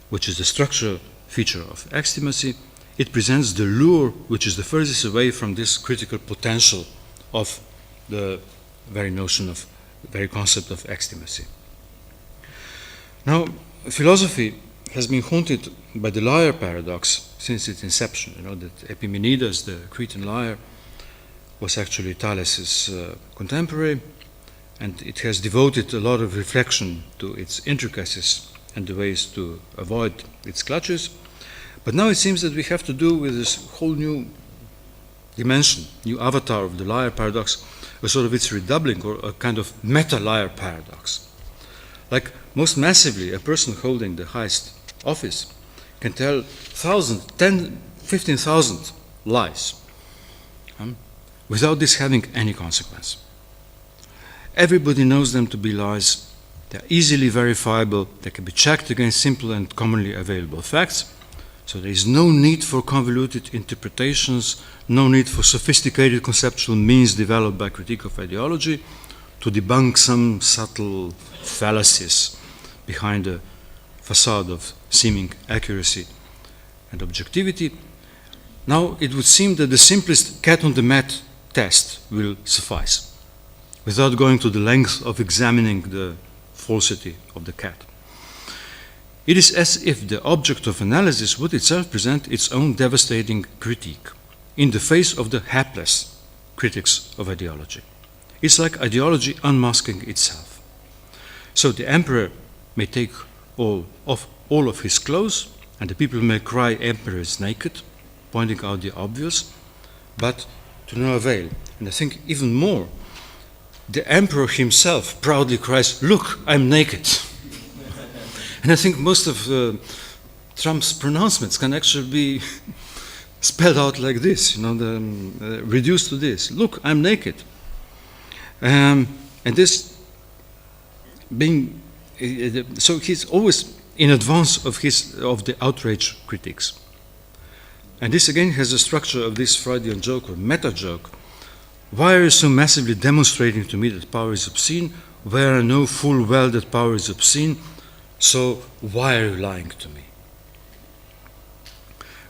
B: which is the structural feature of extimacy, it presents the lure which is the furthest away from this critical potential of the very concept of extimacy. Now, philosophy has been haunted by the liar paradox since its inception. You know that Epimenides, the Cretan liar, was actually Thales's contemporary, and it has devoted a lot of reflection to its intricacies and the ways to avoid its clutches. But now it seems that we have to do with this whole new dimension, new avatar of the liar paradox, a sort of its redoubling, or a kind of meta-liar paradox. Like, most massively, a person holding the highest office can tell 1,000, 10, 15,000 lies without this having any consequence. Everybody knows them to be lies. They're easily verifiable. They can be checked against simple and commonly available facts. So there is no need for convoluted interpretations, no need for sophisticated conceptual means developed by critique of ideology to debunk some subtle fallacies behind a facade of seeming accuracy and objectivity. Now it would seem that the simplest cat on the mat test will suffice, without going to the length of examining the falsity of the cat. It is as if the object of analysis would itself present its own devastating critique in the face of the hapless critics of ideology. It's like ideology unmasking itself. So the emperor may take all of his clothes, and the people may cry, "Emperor is naked," pointing out the obvious, but to no avail. And I think even more, the emperor himself proudly cries, "Look, I'm naked." And I think most of Trump's pronouncements can actually be spelled out like this, reduced to this: "Look, I'm naked." And this being, so he's always in advance of the outrage critics. And this again has the structure of this Freudian joke or meta joke. Why are you so massively demonstrating to me that power is obscene, where I know full well that power is obscene? So why are you lying to me?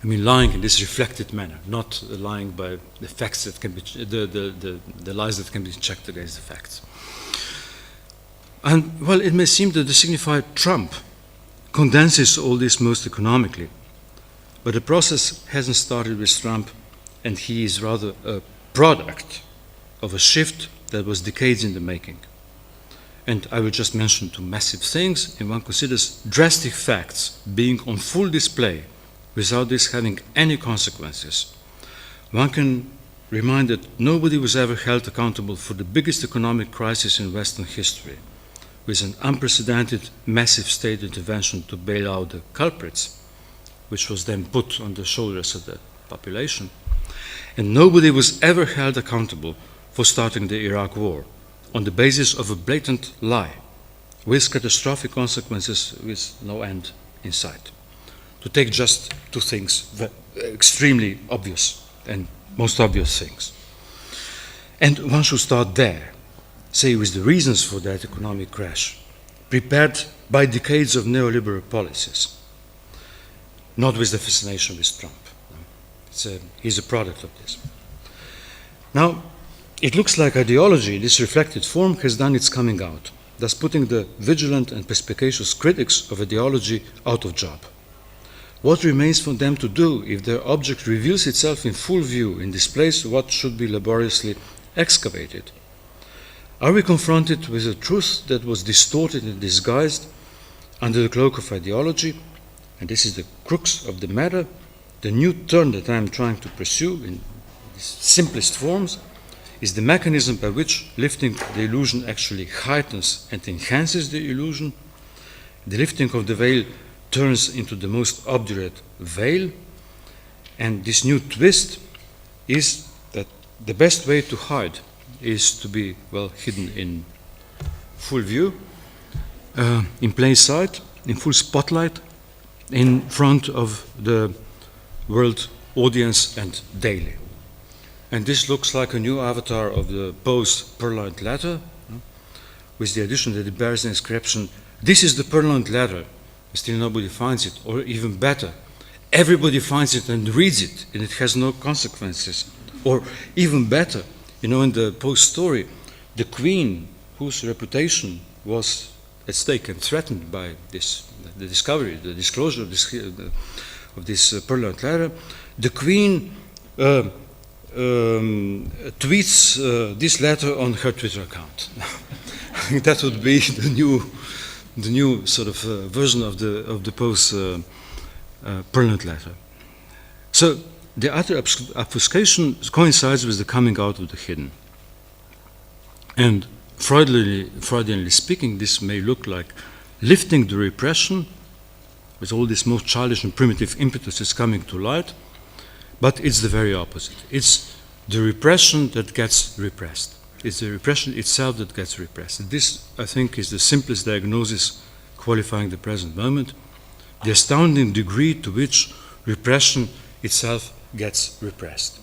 B: I mean, lying in this reflected manner, not lying by the facts that can be, the lies that can be checked against the facts. And well, it may seem that the signified Trump condenses all this most economically, but the process hasn't started with Trump, and he is rather a product of a shift that was decades in the making. And I will just mention two massive things. If one considers drastic facts being on full display without this having any consequences, one can remind that nobody was ever held accountable for the biggest economic crisis in Western history, with an unprecedented massive state intervention to bail out the culprits, which was then put on the shoulders of the population. And nobody was ever held accountable for starting the Iraq War on the basis of a blatant lie, with catastrophic consequences with no end in sight. To take just two things, extremely obvious and most obvious things. And one should start there, say with the reasons for that economic crash, prepared by decades of neoliberal policies, not with the fascination with Trump. He's a product of this. Now, it looks like ideology, this reflected form, has done its coming out, thus putting the vigilant and perspicacious critics of ideology out of job. What remains for them to do if their object reveals itself in full view and displays what should be laboriously excavated? Are we confronted with a truth that was distorted and disguised under the cloak of ideology? And this is the crux of the matter. The new turn that I am trying to pursue in its simplest forms is the mechanism by which lifting the illusion actually heightens and enhances the illusion. The lifting of the veil turns into the most obdurate veil, and this new twist is that the best way to hide is to be, well, hidden in full view, in plain sight, in full spotlight, in front of the world audience and daily. And this looks like a new avatar of the Poe's purloined letter, with the addition that it bears the inscription, "This is the purloined letter." Still nobody finds it, or even better, everybody finds it and reads it, and it has no consequences. Or even better, in the Poe's story, the queen, whose reputation was at stake and threatened by the discovery, the disclosure of this purloined letter, the queen tweets this letter on her Twitter account. That would be the new sort of version of the Poe's purloined letter. So the utter obfuscation coincides with the coming out of the hidden. And Freudianly speaking, this may look like lifting the repression, with all this most childish and primitive impetuses coming to light, but it's the very opposite. It's the repression that gets repressed. It's the repression itself that gets repressed. And this, I think, is the simplest diagnosis qualifying the present moment, the astounding degree to which repression itself gets repressed.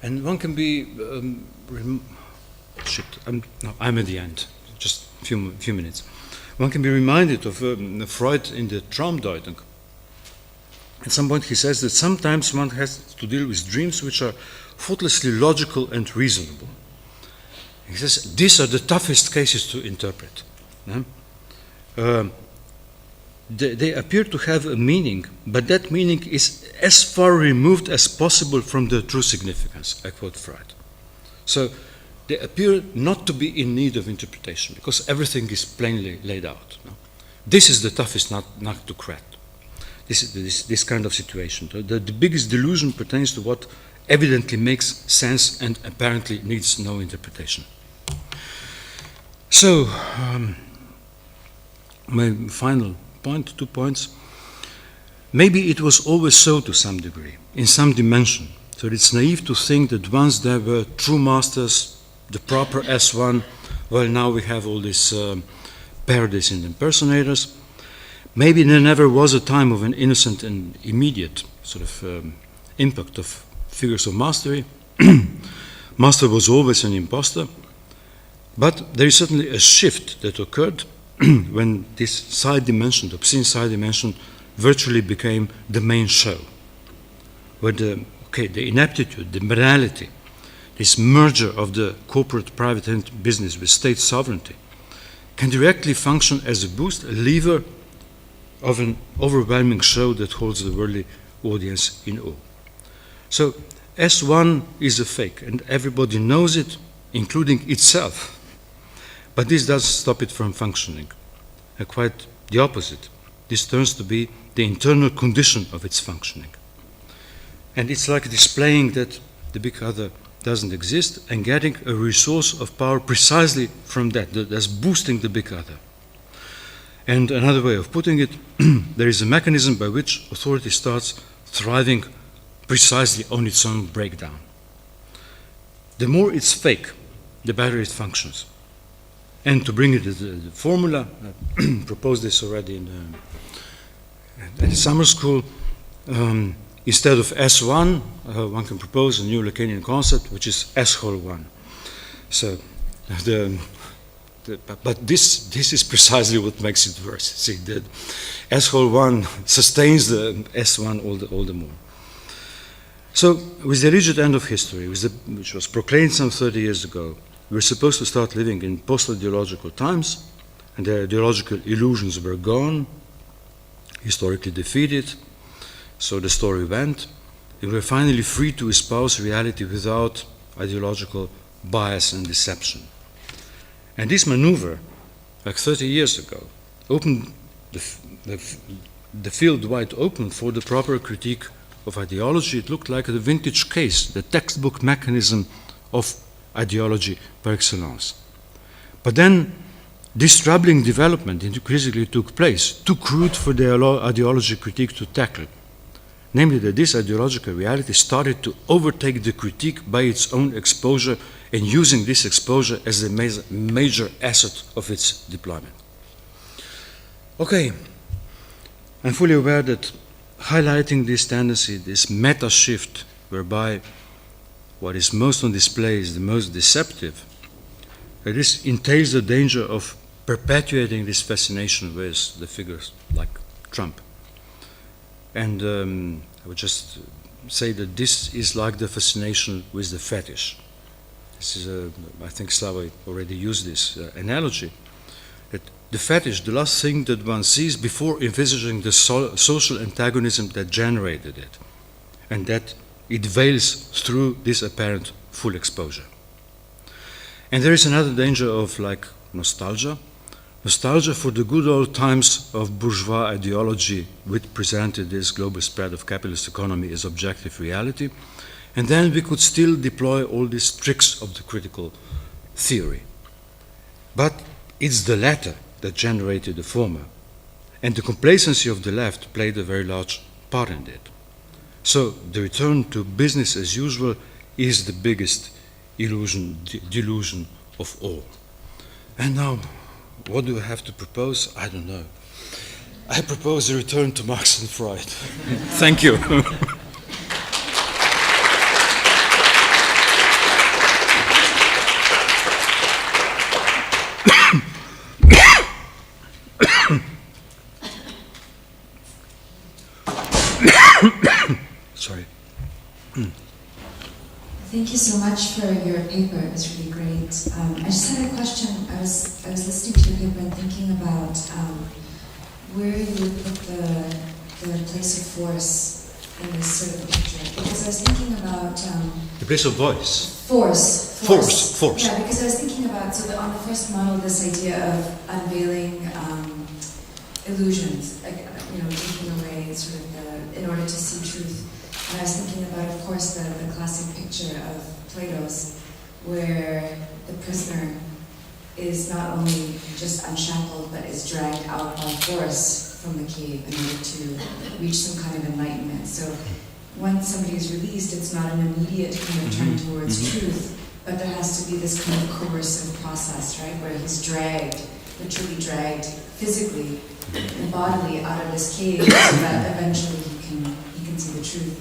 B: And one can be I'm at the end, just a few minutes. One can be reminded of Freud in the Traumdeutung. At some point he says that sometimes one has to deal with dreams which are faultlessly logical and reasonable. He says these are the toughest cases to interpret. They appear to have a meaning, but that meaning is as far removed as possible from their true significance. I quote Freud. So they appear not to be in need of interpretation because everything is plainly laid out. This is the toughest nut to crack. This kind of situation. The biggest delusion pertains to what evidently makes sense and apparently needs no interpretation. So, my final point, 2 points. Maybe it was always so to some degree, in some dimension. So it's naive to think that once there were true masters, the proper S1, well, now we have all these parodies and impersonators. Maybe there never was a time of an innocent and immediate sort of impact of figures of mastery. Master was always an imposter. But there is certainly a shift that occurred when this side dimension, the obscene side dimension, virtually became the main show. Where the ineptitude, the morality, this merger of the corporate private business with state sovereignty can directly function as a boost, a lever of an overwhelming show that holds the worldly audience in awe. So S1 is a fake, and everybody knows it, including itself. But this does stop it from functioning. And quite the opposite. This turns to be the internal condition of its functioning. And it's like displaying that the big other doesn't exist and getting a resource of power precisely from that's boosting the big other. And another way of putting it, there is a mechanism by which authority starts thriving precisely on its own breakdown. The more it's fake, the better it functions. And to bring it to the formula, I proposed this already at summer school. Instead of S1, one can propose a new Lacanian concept, which is S-1. So, but this is precisely what makes it worse. See, the S-1 sustains the S1 all the more. So, with the rigid end of history, which was proclaimed some 30 years ago, we're supposed to start living in post-ideological times, and the ideological illusions were gone, historically defeated, so the story went. We were finally free to espouse reality without ideological bias and deception. And this maneuver, like 30 years ago, opened the field wide open for the proper critique of ideology. It looked like the vintage case, the textbook mechanism of ideology par excellence. But then this troubling development increasingly took place, too crude for the ideology critique to tackle. Namely that this ideological reality started to overtake the critique by its own exposure and using this exposure as the major asset of its deployment. Okay, I'm fully aware that highlighting this tendency, this meta shift whereby what is most on display is the most deceptive, this entails the danger of perpetuating this fascination with the figures like Trump. And I would just say that this is like the fascination with the fetish. This is, I think Slava already used this analogy. That the fetish, the last thing that one sees before envisaging the social antagonism that generated it, and that it veils through this apparent full exposure. And there is another danger of like nostalgia. Nostalgia for the good old times of bourgeois ideology which presented this global spread of capitalist economy as objective reality. And then we could still deploy all these tricks of the critical theory. But it's the latter that generated the former. And the complacency of the left played a very large part in it. So the return to business as usual is the biggest delusion of all. And now, what do I have to propose? I don't know. I propose a return to Marx and Freud. Thank you. Sorry.
C: Thank you so much for your paper. It was really great. I just had a question. I was listening to your paper and thinking about where you would put the place of force in this sort of picture. Because I was thinking about
B: The place of voice.
C: Force.
B: Force.
C: Yeah, because I was thinking about on the first model, this idea of unveiling illusions, like taking away sort of in order to see truth. And I was thinking about, of course, the classic picture of Plato's, where the prisoner is not only just unshackled, but is dragged out by force from the cave in order to reach some kind of enlightenment. So once somebody is released, it's not an immediate kind of turn towards truth, but there has to be this kind of coercive process, right, where he's dragged, literally dragged physically and bodily out of this cave so that eventually he can see the truth.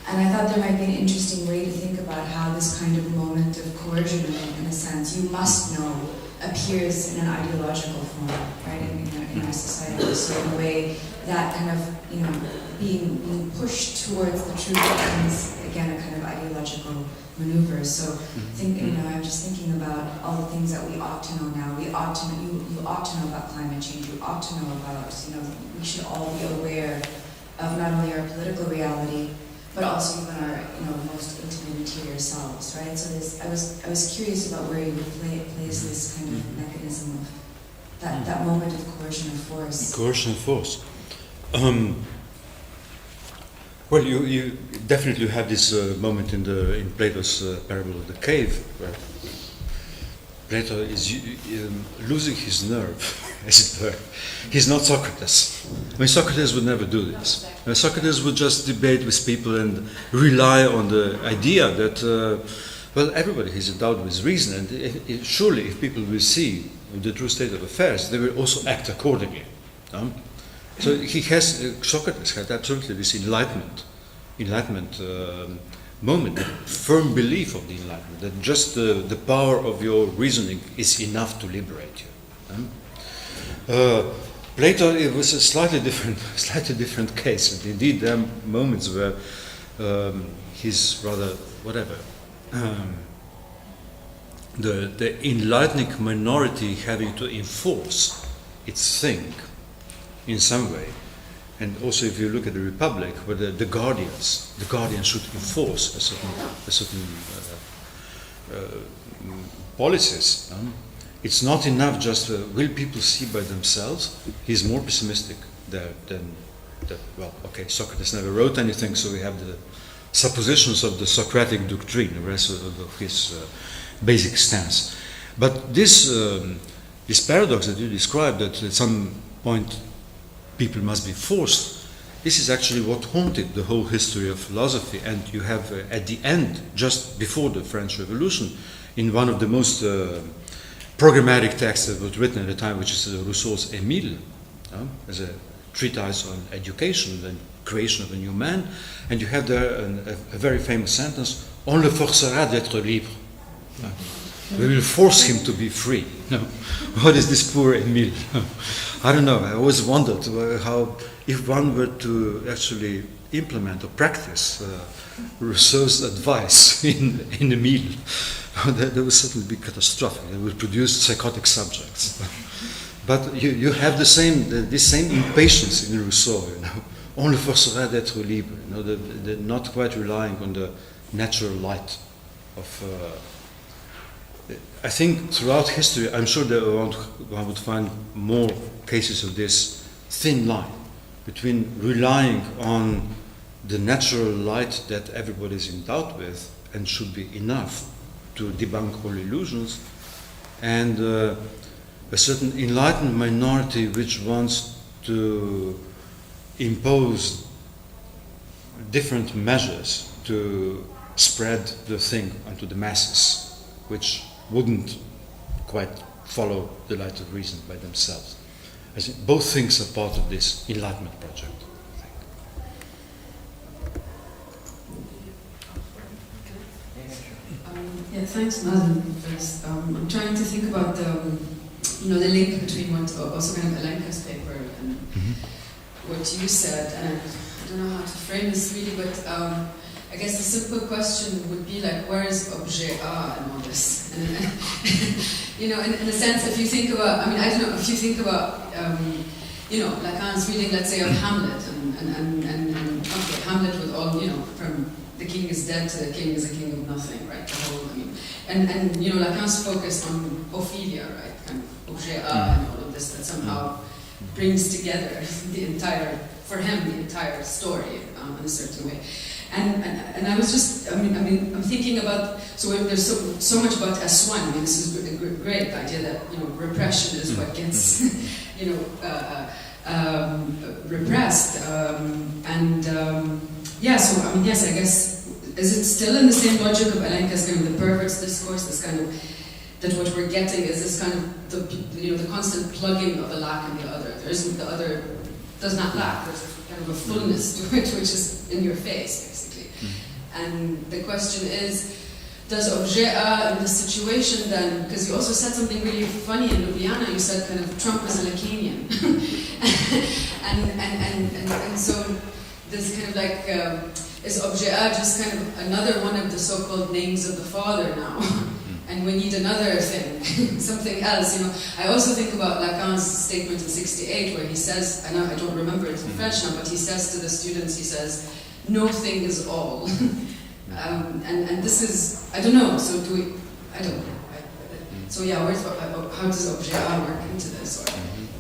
C: And I thought there might be an interesting way to think about how this kind of moment of coercion, in a sense, you must know, appears in an ideological form, right, in our society. So in a way, that kind of, being pushed towards the truth becomes, again, a kind of ideological maneuver. So I'm just thinking about all the things that we ought to know now. We ought to know, you ought to know about climate change. You ought to know about, we should all be aware of not only our political reality, but also even our, most intimate interior selves, right? So I was curious about where you would place this kind of mechanism of that moment of coercion and force.
B: Coercion and force. Well, you definitely have this moment in Plato's parable of the cave, where Plato is losing his nerve, as it were. He's not Socrates. I mean, Socrates would never do this. Socrates would just debate with people and rely on the idea that, everybody is endowed with reason, and surely if people will see the true state of affairs, they will also act accordingly. So Socrates had absolutely this enlightenment moment, the firm belief of the enlightenment, that just the power of your reasoning is enough to liberate you. Plato, it was a slightly different case. And indeed, there are moments where he's rather the enlightening minority having to enforce its thing in some way. And also, if you look at the Republic, where the guardians should enforce a certain policies. It's not enough just will people see by themselves. He's more pessimistic there than that. Well, okay, Socrates never wrote anything, so we have the suppositions of the Socratic doctrine, the rest of his basic stance. But this paradox that you described, that at some point people must be forced, this is actually what haunted the whole history of philosophy. And you have at the end, just before the French Revolution, in one of the most programmatic texts that was written at the time, which is Rousseau's Émile, as a treatise on education and creation of a new man, and you have there a very famous sentence: on le forcera d'être libre. We will force him to be free. No. What is this poor Emile? I don't know. I always wondered how, if one were to actually implement or practice Rousseau's advice in Emile, that would certainly be catastrophic. It would produce psychotic subjects. But you have this same impatience in Rousseau. On le forcera d'être libre. The not quite relying on the natural light of. I think throughout history, I'm sure that one would find more cases of this thin line between relying on the natural light that everybody is endowed with and should be enough to debunk all illusions, and a certain enlightened minority which wants to impose different measures to spread the thing onto the masses, which wouldn't quite follow the light of reason by themselves. I think both things are part of this enlightenment project.
D: Yeah, thanks, Mellon. First, I'm trying to think about the link between what also kind of Alenka's paper and what you said, and I don't know how to frame this really, but I guess the simple question would be like, where is objet A in all this? And, in a sense, if you think about, I don't know, if you think about, Lacan's reading, let's say, of Hamlet, and okay, Hamlet with all, from the king is dead to the king is a king of nothing, right? The whole, and Lacan's focused on Ophelia, right? Kind of objet A and all of this that somehow brings together the entire story in a certain way. And I was just, I'm thinking about, so there's so much about S1. This is a great idea that, repression is what gets, repressed. Yes, I guess, is it still in the same logic of Alenka's kind of the perverse discourse, this kind of, that what we're getting is this kind of, the constant plugging of the lack in the other. There isn't, the other does not lack, there's kind of a fullness to it, which is in your face, basically. And the question is, does objet A in this situation then, because you also said something really funny in Ljubljana, you said kind of Trump is a Lacanian. and so this kind of like, is objet A just kind of another one of the so-called names of the father now? And we need another thing, something else. I also think about Lacan's statement in 68 where he says, I don't remember it in French now, but he says to the students, he says, no thing is all. And this is, I don't know, so do we, I don't know. So yeah, how does objet A work into this? Or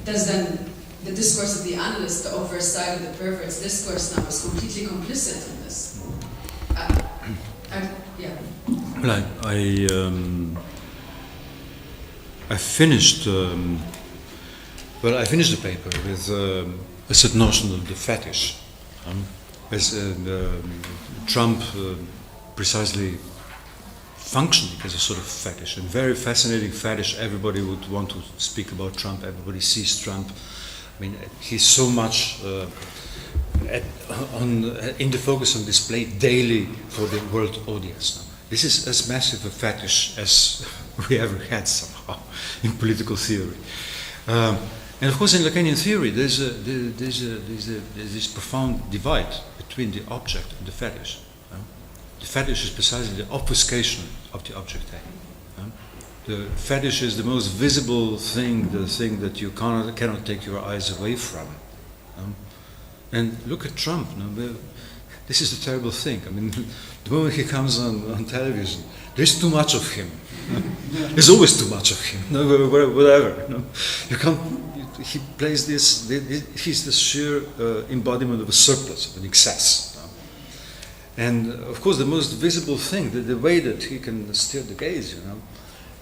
D: does then the discourse of the analyst, the obverse side of the pervert's discourse now is completely complicit in this? Yeah.
B: Well, I finished. I finished the paper with a certain notion of the fetish, as Trump precisely functioning as a sort of fetish, a very fascinating fetish. Everybody would want to speak about Trump. Everybody sees Trump. He's so much in the focus on display daily for the world audience now. This is as massive a fetish as we ever had somehow in political theory. And of course in Lacanian theory there's this profound divide between the object and the fetish. The fetish is precisely the obfuscation of the object A. The fetish is the most visible thing, the thing that you cannot take your eyes away from. And look at Trump. This is a terrible thing. The moment he comes on television, there's too much of him. There's always too much of him. Whatever. You can't. He plays this. He's the sheer embodiment of a surplus, of an excess. And of course, the most visible thing, the way that he can steer the gaze,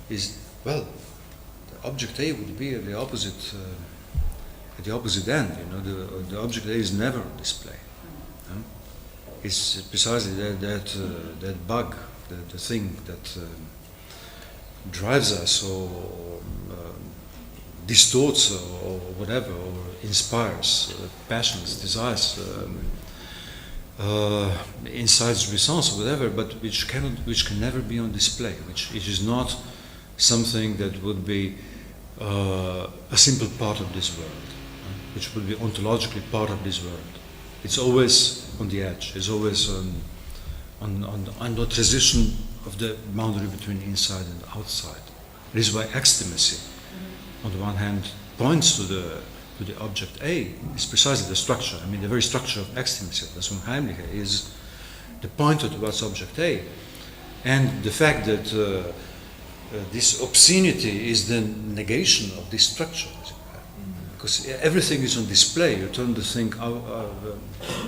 B: is the object A would be at the opposite. At the opposite end, the object A is never on display. It's precisely that bug, the thing that drives us or distorts or whatever, or inspires passions, desires. insights, jouissance, or whatever, but which can never be on display, which it is not something that would be a simple part of this world, which would be ontologically part of this world. It's always on the edge. It's always on the transition of the boundary between inside and outside. This is why extimacy, on the one hand, points to the object A. It's precisely the structure. I mean, the very structure of extimacy, das Unheimliche, is the pointer towards object A. And the fact that this obscenity is the negation of this structure. Because everything is on display. You turn the thing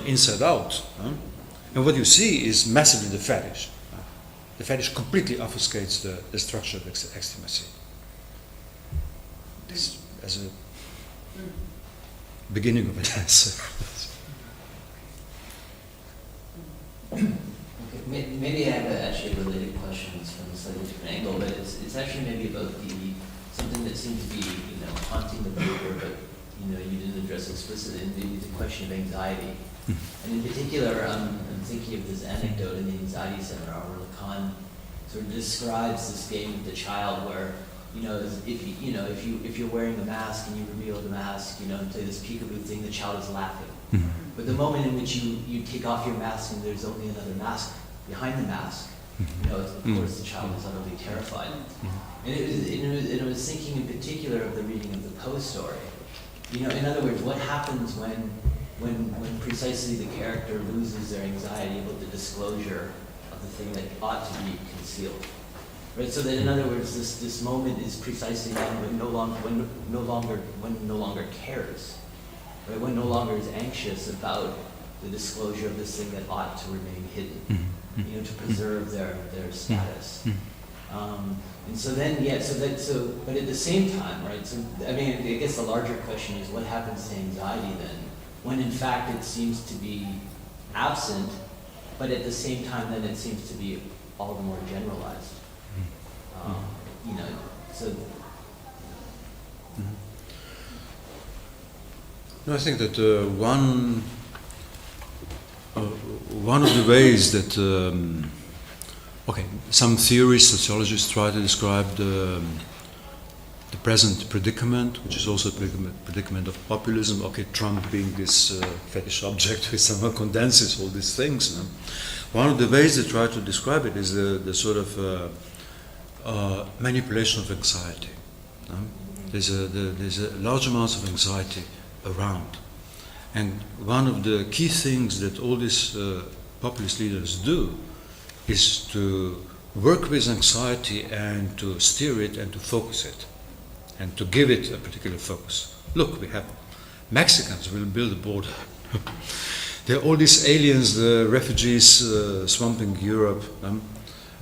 B: inside out. And what you see is massively the fetish. The fetish completely obfuscates the structure of extimacy. This as a beginning of an answer.
E: Okay, maybe I have actually related questions from a slightly different angle, but it's actually maybe about something that seems to be haunting the paper, but you didn't address explicitly, and maybe the question of anxiety. And in particular, I'm thinking of this anecdote in the anxiety seminar where Lacan sort of describes this game with the child where if you're wearing a mask and you reveal the mask, and play this peekaboo thing, the child is laughing. But the moment in which you take off your mask and there's only another mask behind the mask, of course the child is utterly terrified. And it was thinking in particular of the reading of the Poe story. In other words, what happens when precisely the character loses their anxiety about the disclosure of the thing that ought to be concealed? Right, so that in other words, this moment is precisely when no longer cares, right? When no longer is anxious about the disclosure of this thing that ought to remain hidden, to preserve their status. And so then, but at the same time, right? So I mean, I guess the larger question is, what happens to anxiety then, when in fact it seems to be absent, but at the same time, then it seems to be all the more generalized. So.
B: No, I think that one of the ways that some theorists, sociologists try to describe the present predicament, which is also a predicament of populism. Okay, Trump being this fetish object, which somehow condenses all these things. One of the ways they try to describe it is the sort of manipulation of anxiety. There's a large amount of anxiety around, and one of the key things that all these populist leaders do is to work with anxiety and to steer it and to focus it and to give it a particular focus. Look, we have Mexicans will build a border. There are all these aliens, the refugees swamping Europe.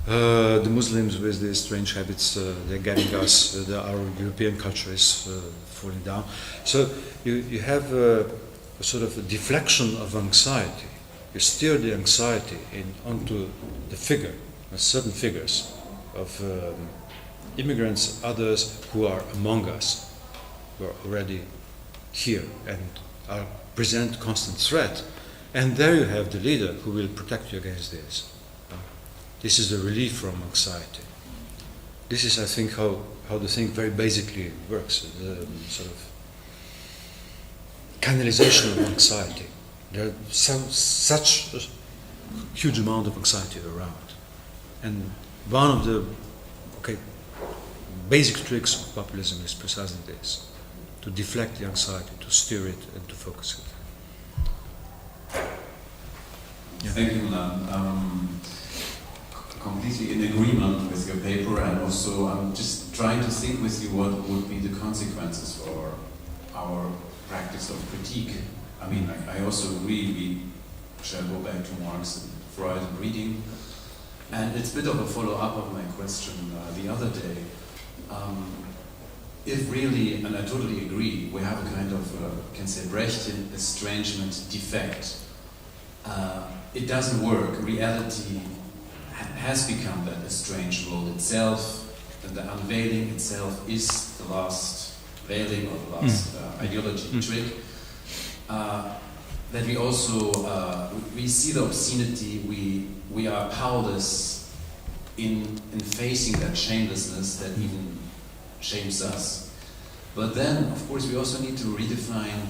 B: The Muslims with these strange habits, they're getting us, our European culture is falling down. So you have a sort of a deflection of anxiety. You steer the anxiety onto the figure, certain figures of immigrants, others who are among us, who are already here and present constant threat. And there you have the leader who will protect you against this. This is the relief from anxiety. This is, I think, how the thing very basically works, the sort of canalization of anxiety. There's such a huge amount of anxiety around. And one of the basic tricks of populism is precisely this, to deflect the anxiety, to steer it and to focus it.
F: Yeah. Thank you, Milan. Completely in agreement with your paper, and also I'm just trying to think with you what would be the consequences for our practice of critique. I mean, I also agree we shall go back to Marx and Freud and reading, and it's a bit of a follow-up of my question the other day. If really, and I totally agree, we have a kind of, can say, Brechtian estrangement defect. It doesn't work. Reality has become that estranged world itself, and the unveiling itself is the last veiling or the last ideology trick. that we also we see the obscenity. We are powerless in facing that shamelessness that even shames us. But then, of course, we also need to redefine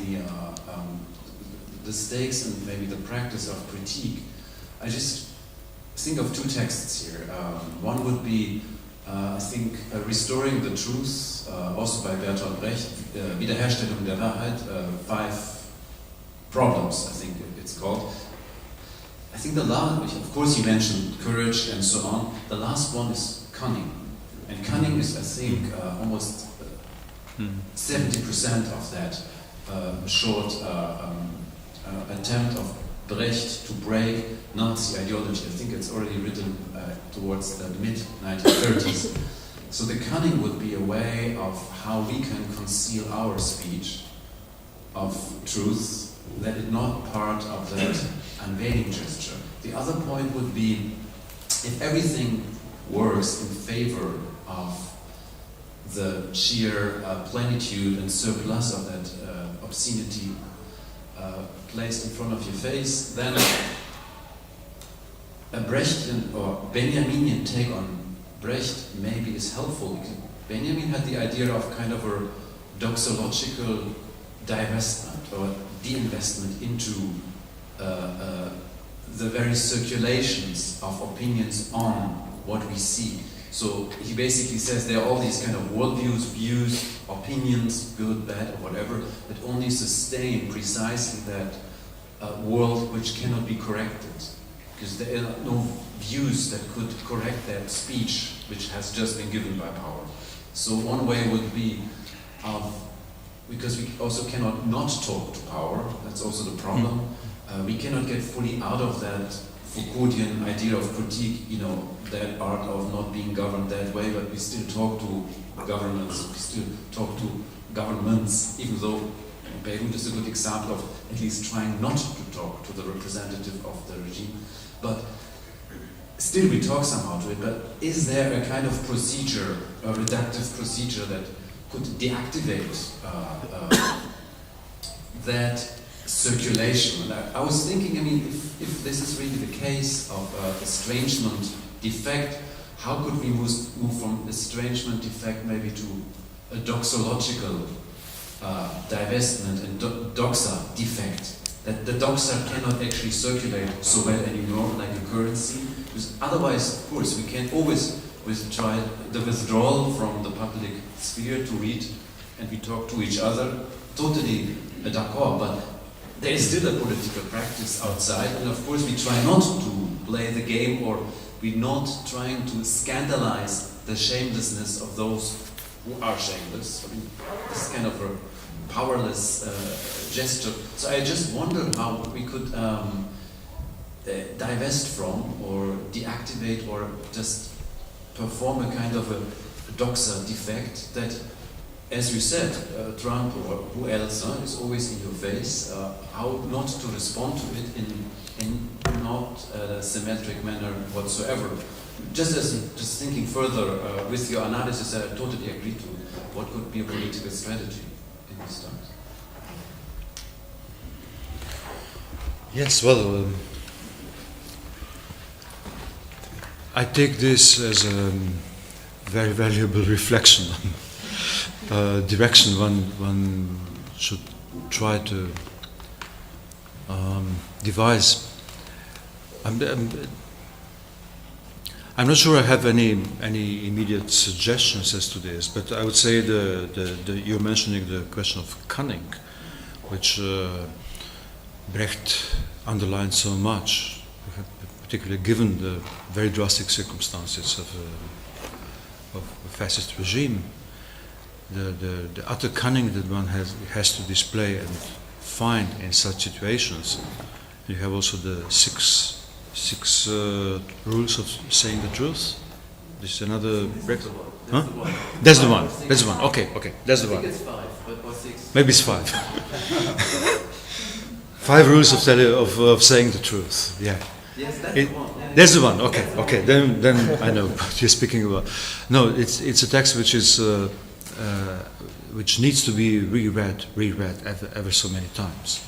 F: the stakes and maybe the practice of critique. I just think of two texts here. One would be, I think, Restoring the Truth, also by Bertolt Brecht, Wiederherstellung der Wahrheit, 5 Problems, I think it's called. I think the last, of course you mentioned courage and so on, the last one is cunning. And cunning is, I think, almost 70% of that short attempt of Brecht to break Nazi ideology. I think it's already written towards the mid-1930s. So the cunning would be a way of how we can conceal our speech of truth, that is not part of that unveiling gesture. The other point would be, if everything works in favor of the sheer plenitude and surplus of that obscenity placed in front of your face, then a Brechtian or Benjaminian take on Brecht maybe is helpful. Benjamin had the idea of kind of a doxological divestment or de-investment into the very circulations of opinions on what we see. So he basically says there are all these kind of worldviews, views, opinions, good, bad, or whatever, that only sustain precisely that world which cannot be corrected. Because there are no views that could correct that speech which has just been given by power. So one way would be, because we also cannot not talk to power, that's also the problem. We cannot get fully out of that Foucauldian idea of critique, that art of not being governed that way, but we still talk to governments, we still talk to governments, even though Beirut is a good example of at least trying not to talk to the representative of the regime. But still we talk somehow to it, but is there a kind of procedure, a reductive procedure that could deactivate that circulation? And I was thinking, if this is really the case of estrangement defect, how could we move from estrangement defect maybe to a doxological divestment and doxa defect? That the doxa cannot actually circulate so well anymore like a currency. Because otherwise, of course, we can always try the withdrawal from the public sphere to read and we talk to each other. Totally d'accord, but there is still a political practice outside, and of course we try not to play the game, or we're not trying to scandalize the shamelessness of those who are shameless. This is kind of a powerless gesture. So I just wondered how we could divest from, or deactivate, or just perform a kind of a doxa defect that, as you said, Trump or who else is always in your face. How not to respond to it in not a symmetric manner whatsoever. Just thinking further with your analysis, I totally agree to what could be a political strategy in these times.
B: Yes, well, I take this as a very valuable reflection on direction one should try to devise. I'm not sure I have any immediate suggestions as to this, but I would say you're mentioning the question of cunning, which Brecht underlined so much, particularly given the very drastic circumstances of a fascist regime. The utter cunning that one has to display and find in such situations. You have also the six rules of saying the truth. This is another. That's the one. That's the one. Okay. That's the one.
E: I think it's 5, or 6.
B: Maybe it's 5. 5 rules of saying the truth. Yeah.
E: Yes, that's the one. Yeah.
B: That's the one. Okay. Then I know what you're speaking about. No, it's a text which is which needs to be reread ever so many times.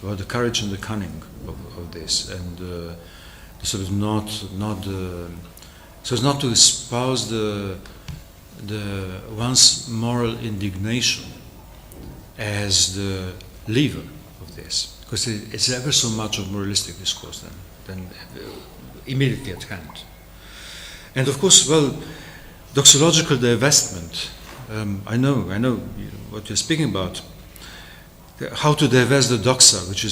B: about the courage and the cunning of this, and sort of not so as not to espouse the one's moral indignation as the lever of this, because it's ever so much of moralistic discourse then immediately at hand. And of course, well, doxological divestment. I know what you're speaking about. How to divest the doxa, which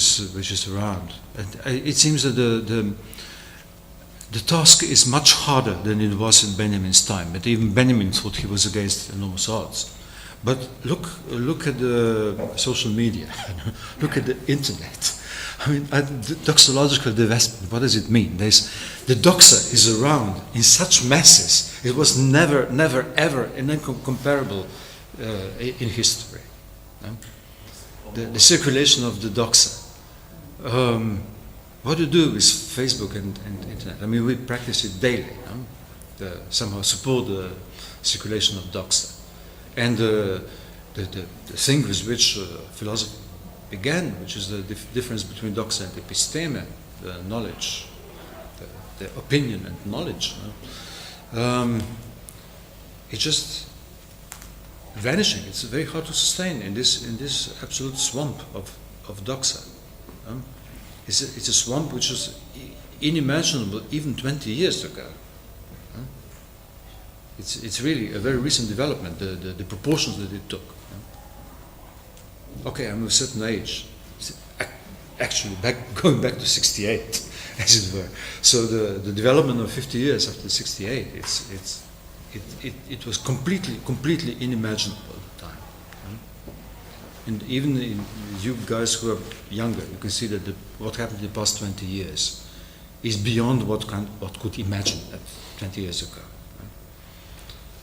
B: is around. And it seems that the task is much harder than it was in Benjamin's time. But even Benjamin thought he was against enormous odds. But look at the social media. Look at the internet. I mean, doxological divestment. What does it mean? The doxa is around in such masses. It was never, ever incomparable in history. No? The circulation of the doxa. What do you do with Facebook and internet? I mean, we practice it daily. No? Somehow support the circulation of doxa. And the thing with which philosophy began, which is the difference between doxa and episteme, the knowledge, the opinion and knowledge. No? It's just vanishing. It's very hard to sustain in this absolute swamp of doxa. It's a swamp which was unimaginable even 20 years ago. It's really a very recent development, the proportions that it took. Okay, I'm of a certain age. Actually, going back to 68, as it were. So the development of 50 years after 68, it was completely unimaginable at the time. And even in you guys who are younger, you can see that what happened in the past 20 years is beyond what could imagine that 20 years ago.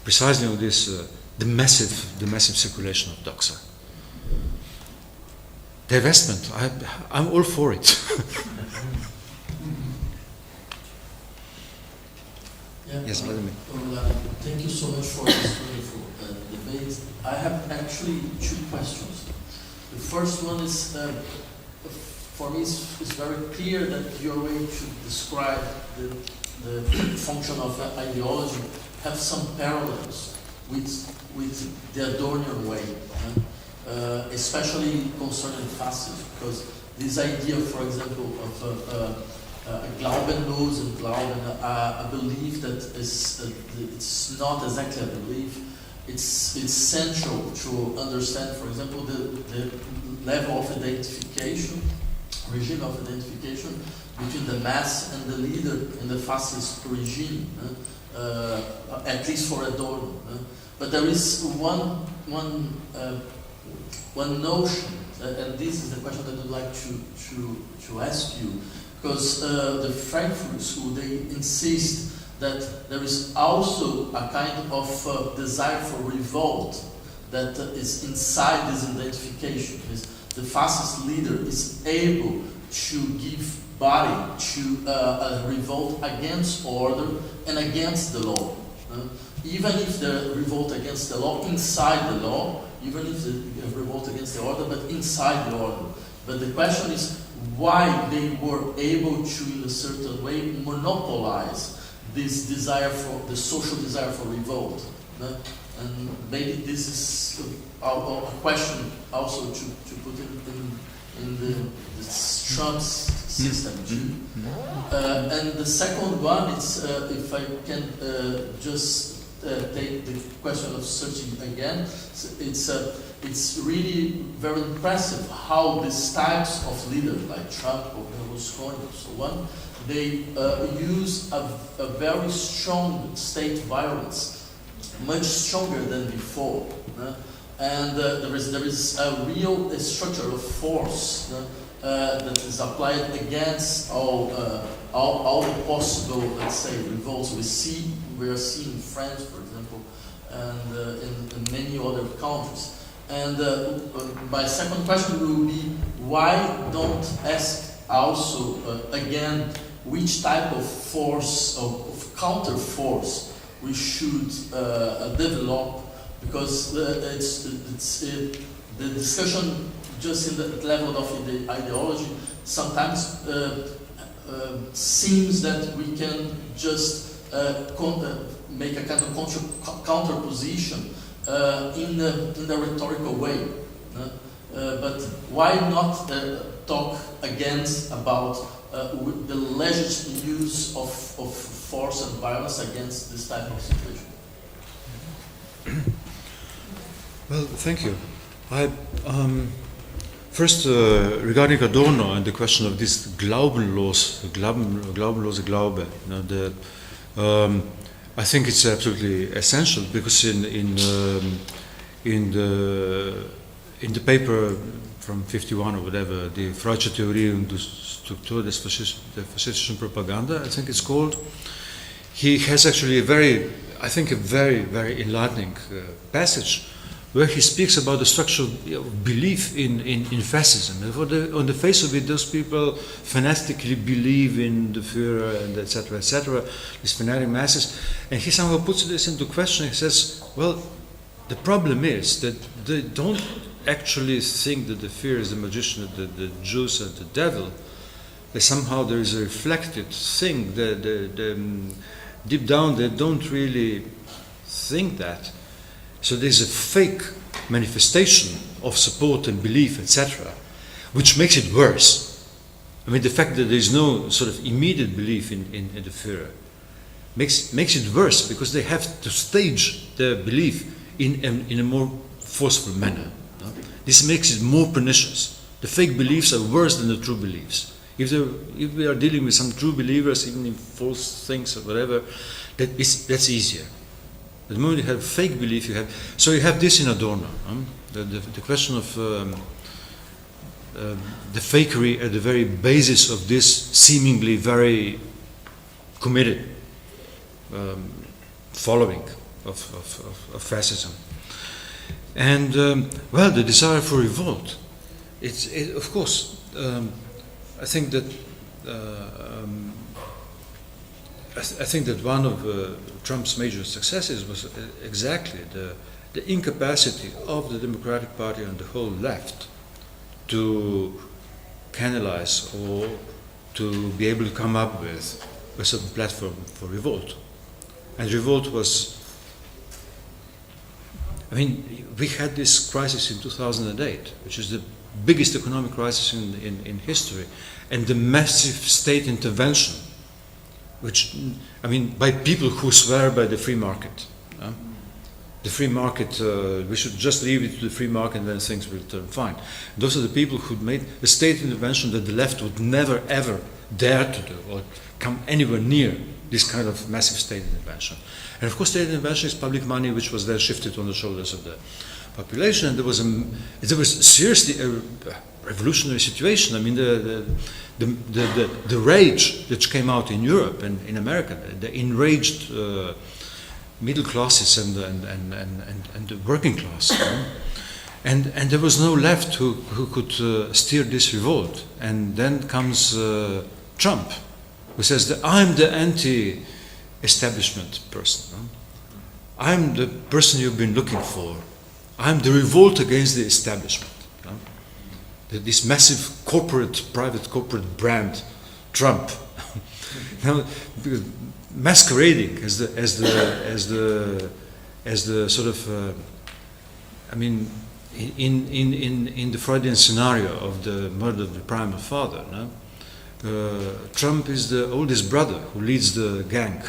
B: Precisely on this, the massive circulation of doxa. Divestment, I'm all for it. Yes, Vladimir.
G: Thank you so much for this wonderful debate. I have actually two questions. The first one is, for me, it's very clear that your way to describe the function of ideology have some parallels with the Adornian way, especially concerning fascism, because this idea, for example, of Glauben-los and Glauben, a belief that it's not exactly a belief. It's central to understand, for example, the level of identification, regime of identification between the mass and the leader in the fascist regime, at least for Adorno. But there is one notion, and this is the question that I'd like to ask you. Because the Frankfurt School, they insist that there is also a kind of desire for revolt that is inside this identification. The fascist leader is able to give body to a revolt against order and against the law. Even if the revolt against the law inside the law, even if the revolt against the order, but inside the order. But the question is, why they were able to, in a certain way, monopolize this desire for the social desire for revolt, and maybe this is a question also to put in the Trump's system too. And the second one is, if I can just take the question of Surti again, it's really very impressive how these types of leaders, like Trump or Berlusconi and so on, they use a very strong state violence, much stronger than before. And there is a real structure of force that is applied against all the possible, let's say, revolts we are seeing in France, for example, and in many other countries. And my second question will be, why don't ask also again which type of force, of counter force we should develop because the discussion just in the level of the ideology sometimes seems that we can just make a kind of counter position in a rhetorical way. But why not talk against about the legitimate use of force and violence against this type of situation?
B: Well, thank you. First, regarding Adorno and the question of this Glaubenlose, Glaubenlose Glaube, I think it's absolutely essential, because in the paper from 51 or whatever, the Freudische Theorie und die Struktur der faschistischen Propaganda, I think it's called, he has actually a very enlightening passage where he speaks about the structure of belief in fascism. On the face of it, those people fanatically believe in the Führer and etc., these fanatic masses. And he somehow puts this into question. He says, well, the problem is that they don't actually think that the Führer is the magician, the Jews and the devil. Somehow there is a reflected thing. Deep down, they don't really think that. So there's a fake manifestation of support and belief, etc., which makes it worse. I mean, the fact that there's no sort of immediate belief in the Führer makes it worse, because they have to stage their belief in a more forceful manner. No? This makes it more pernicious. The fake beliefs are worse than the true beliefs. If we are dealing with some true believers, even in false things or whatever, that's easier. The moment you have fake belief, you have this in Adorno. The question of the fakery at the very basis of this seemingly very committed following of fascism. And well, the desire for revolt. Of course, I think that one of Trump's major successes was exactly the incapacity of the Democratic Party and the whole left to canalize or to be able to come up with a certain platform for revolt. And revolt was, I mean, we had this crisis in 2008, which is the biggest economic crisis in history, and the massive state intervention, which, I mean, by people who swear by the free market. The free market, we should just leave it to the free market and then things will turn fine. Those are the people who made a state intervention that the left would never ever dare to do or come anywhere near this kind of massive state intervention. And of course, state intervention is public money which was then shifted on the shoulders of the population, and there was seriously a revolutionary situation. I mean, the rage that came out in Europe and in America, the enraged middle classes and the working class, and there was no left who could steer this revolt. And then comes Trump, who says that I'm the anti-establishment person. I'm the person you've been looking for. I'm the revolt against the establishment. This massive private corporate brand, Trump, now, masquerading as the sort of, I mean, in the Freudian scenario of the murder of the primal father, no? Trump is the oldest brother who leads the gang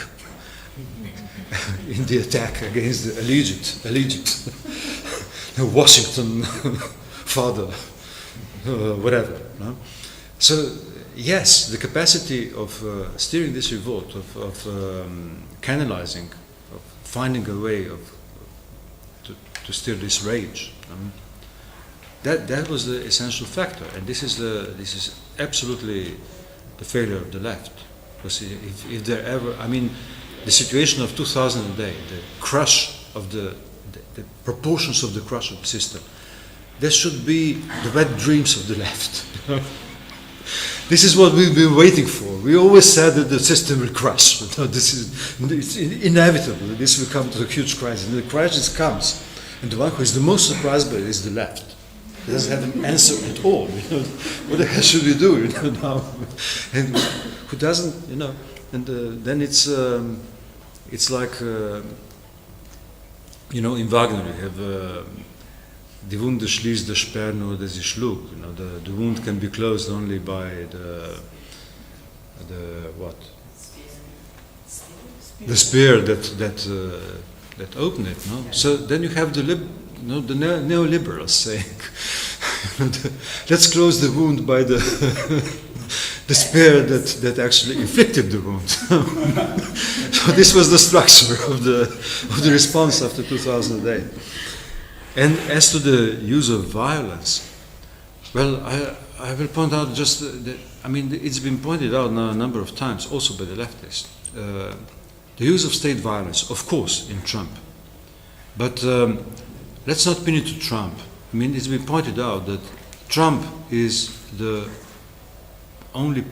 B: in the attack against the alleged Washington father, whatever. No? So yes, the capacity of steering this revolt, of canalizing, of finding a way to steer this rage, that was the essential factor, and this is absolutely the failure of the left. Because if there ever, I mean, the situation of 2008, the crush of the proportions of the crush of the system, there should be the wet dreams of the left. This is what we've been waiting for. We always said that the system will crash. It's inevitable. This will come to a huge crisis. And the crisis comes And the one who is the most surprised by it is the left. He doesn't have an answer at all. What the hell should we do? Now, and who doesn't? And then it's like in Wagner you have die Wunde schließt der Speer nur, der sie schlug. The wound can be closed only by the what? The spear that opened it. No? So then you have the neoliberals saying, let's close the wound by the the spear that actually inflicted the wound. So this was the structure of the response after 2008. And as to the use of violence, well, I will point out just that, it's been pointed out now a number of times, also by the leftists. The use of state violence, of course, in Trump. But let's not pin it to Trump. It's been pointed out that Trump is the only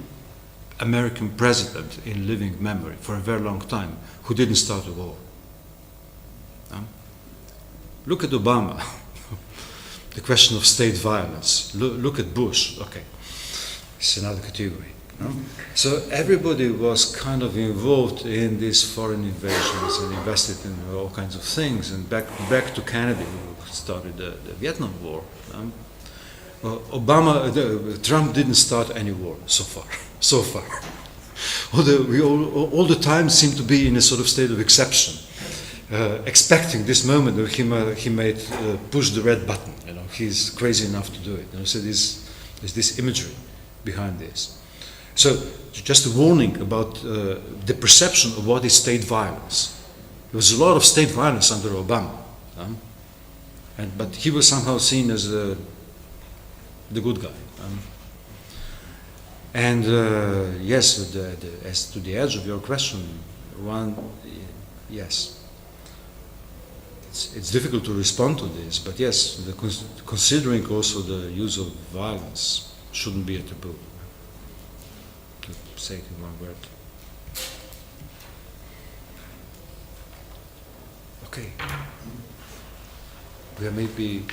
B: American president in living memory for a very long time who didn't start a war. Look at Obama, the question of state violence. Look at Bush, okay, it's another category. So everybody was kind of involved in these foreign invasions and invested in all kinds of things. And back to Kennedy, who started the Vietnam War. Trump didn't start any war so far. Although we all the time seem to be in a sort of state of exception, expecting this moment that he might push the red button. He's crazy enough to do it. So there's this imagery behind this. So just a warning about the perception of what is state violence. There was a lot of state violence under Obama, but he was somehow seen as the good guy. And yes, as to the edge of your question, yes, it's difficult to respond to this, but yes, considering also the use of violence shouldn't be a taboo. To say it in one word. Okay. We are maybe.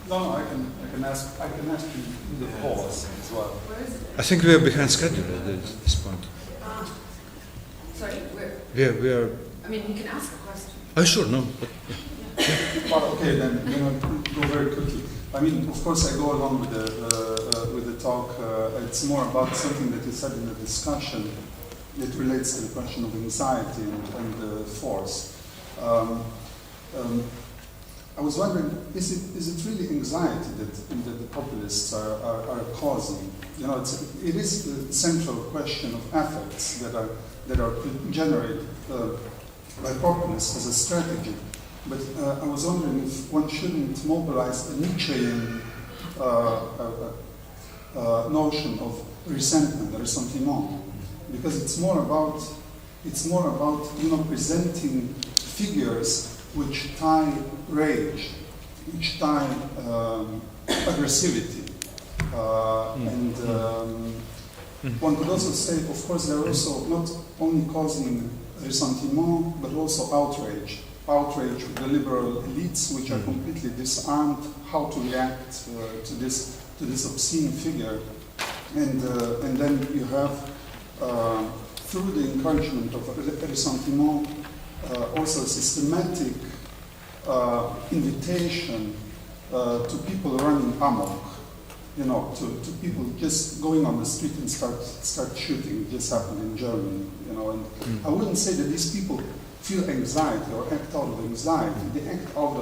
H: No, I can ask you the pause as well.
B: I think we are behind schedule at this point.
D: Sorry, where?
B: Yeah, we are.
D: You can ask a question.
B: Oh, sure, no. But,
H: Well, okay, then go very quickly. Of course, I go along with the talk. It's more about something that you said in the discussion. It relates to the question of anxiety and force. I was wondering, is it really anxiety that the populists are causing? It is the central question of affects that are generated by populists as a strategy. But I was wondering if one shouldn't mobilize the Nietzschean notion of resentment, or ressentiment, because it's more about presenting figures which tie rage, which tie aggressivity, and one could also say, of course, they're also not only causing ressentiment but also outrage with the liberal elites, which are completely disarmed how to react to this obscene figure, and then you have through the encouragement of ressentiment also a systematic invitation to people running amok, to people just going on the street and start shooting. It just happened in Germany, and I wouldn't say that these people feel anxiety or act out of anxiety. They act out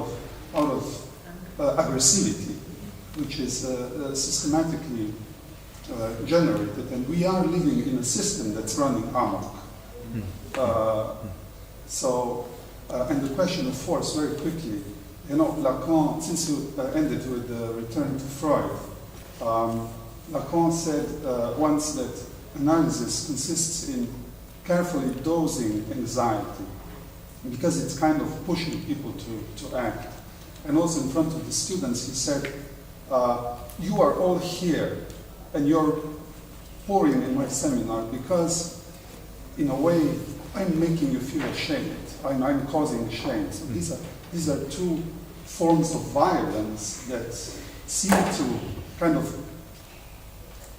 H: of aggressivity, which is systematically generated, and we are living in a system that's running amok. And the question of force, very quickly, Lacan, since you ended with the return to Freud, Lacan said once that analysis consists in carefully dosing anxiety, because it's kind of pushing people to act. And also in front of the students, he said, you are all here, and you're pouring in my seminar because, in a way, I'm making you feel ashamed. I'm causing shame. So these are two forms of violence that seem to kind of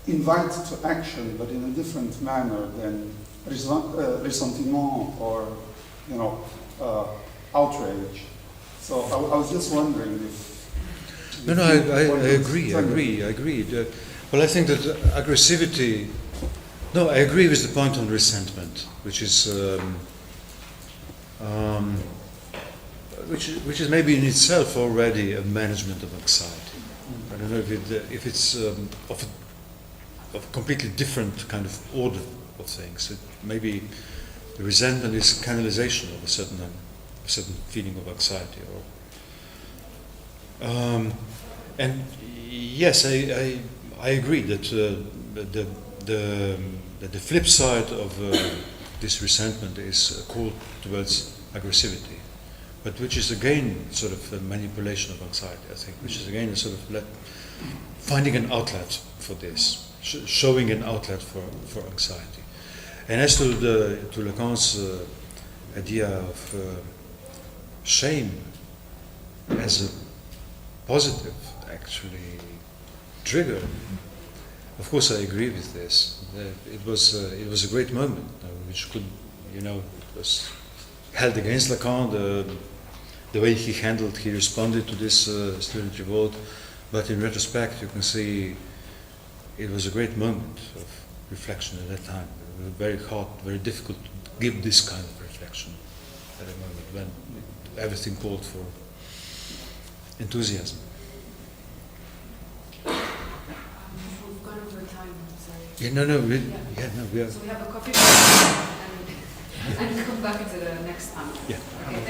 H: invite to action, but in a different manner than ressentiment or, you know, outrage. So I was just wondering if...
B: No, I agree. Well, I think that aggressivity... No, I agree with the point on resentment, which is maybe in itself already a management of anxiety. I don't know if it's of a completely different kind of order of things. Maybe the resentment is canalization of a certain feeling of anxiety. And yes, I agree that the flip side of this resentment is a call towards aggressivity, but which is again sort of a manipulation of anxiety, I think, which is again a sort of finding an outlet for this, showing an outlet for anxiety. And as to Lacan's idea of shame as a positive, actually, trigger, of course I agree with this. It was a great moment, which could, it was held against Lacan, the way he responded to this student revolt. But in retrospect, you can see it was a great moment of reflection at that time. It was very hard, very difficult to give this kind of reflection at a moment when everything called for enthusiasm.
I: We've gone over time, sorry.
B: Yeah, we are.
I: So we have a coffee break and come back to the next time.
B: Yeah.
I: Okay.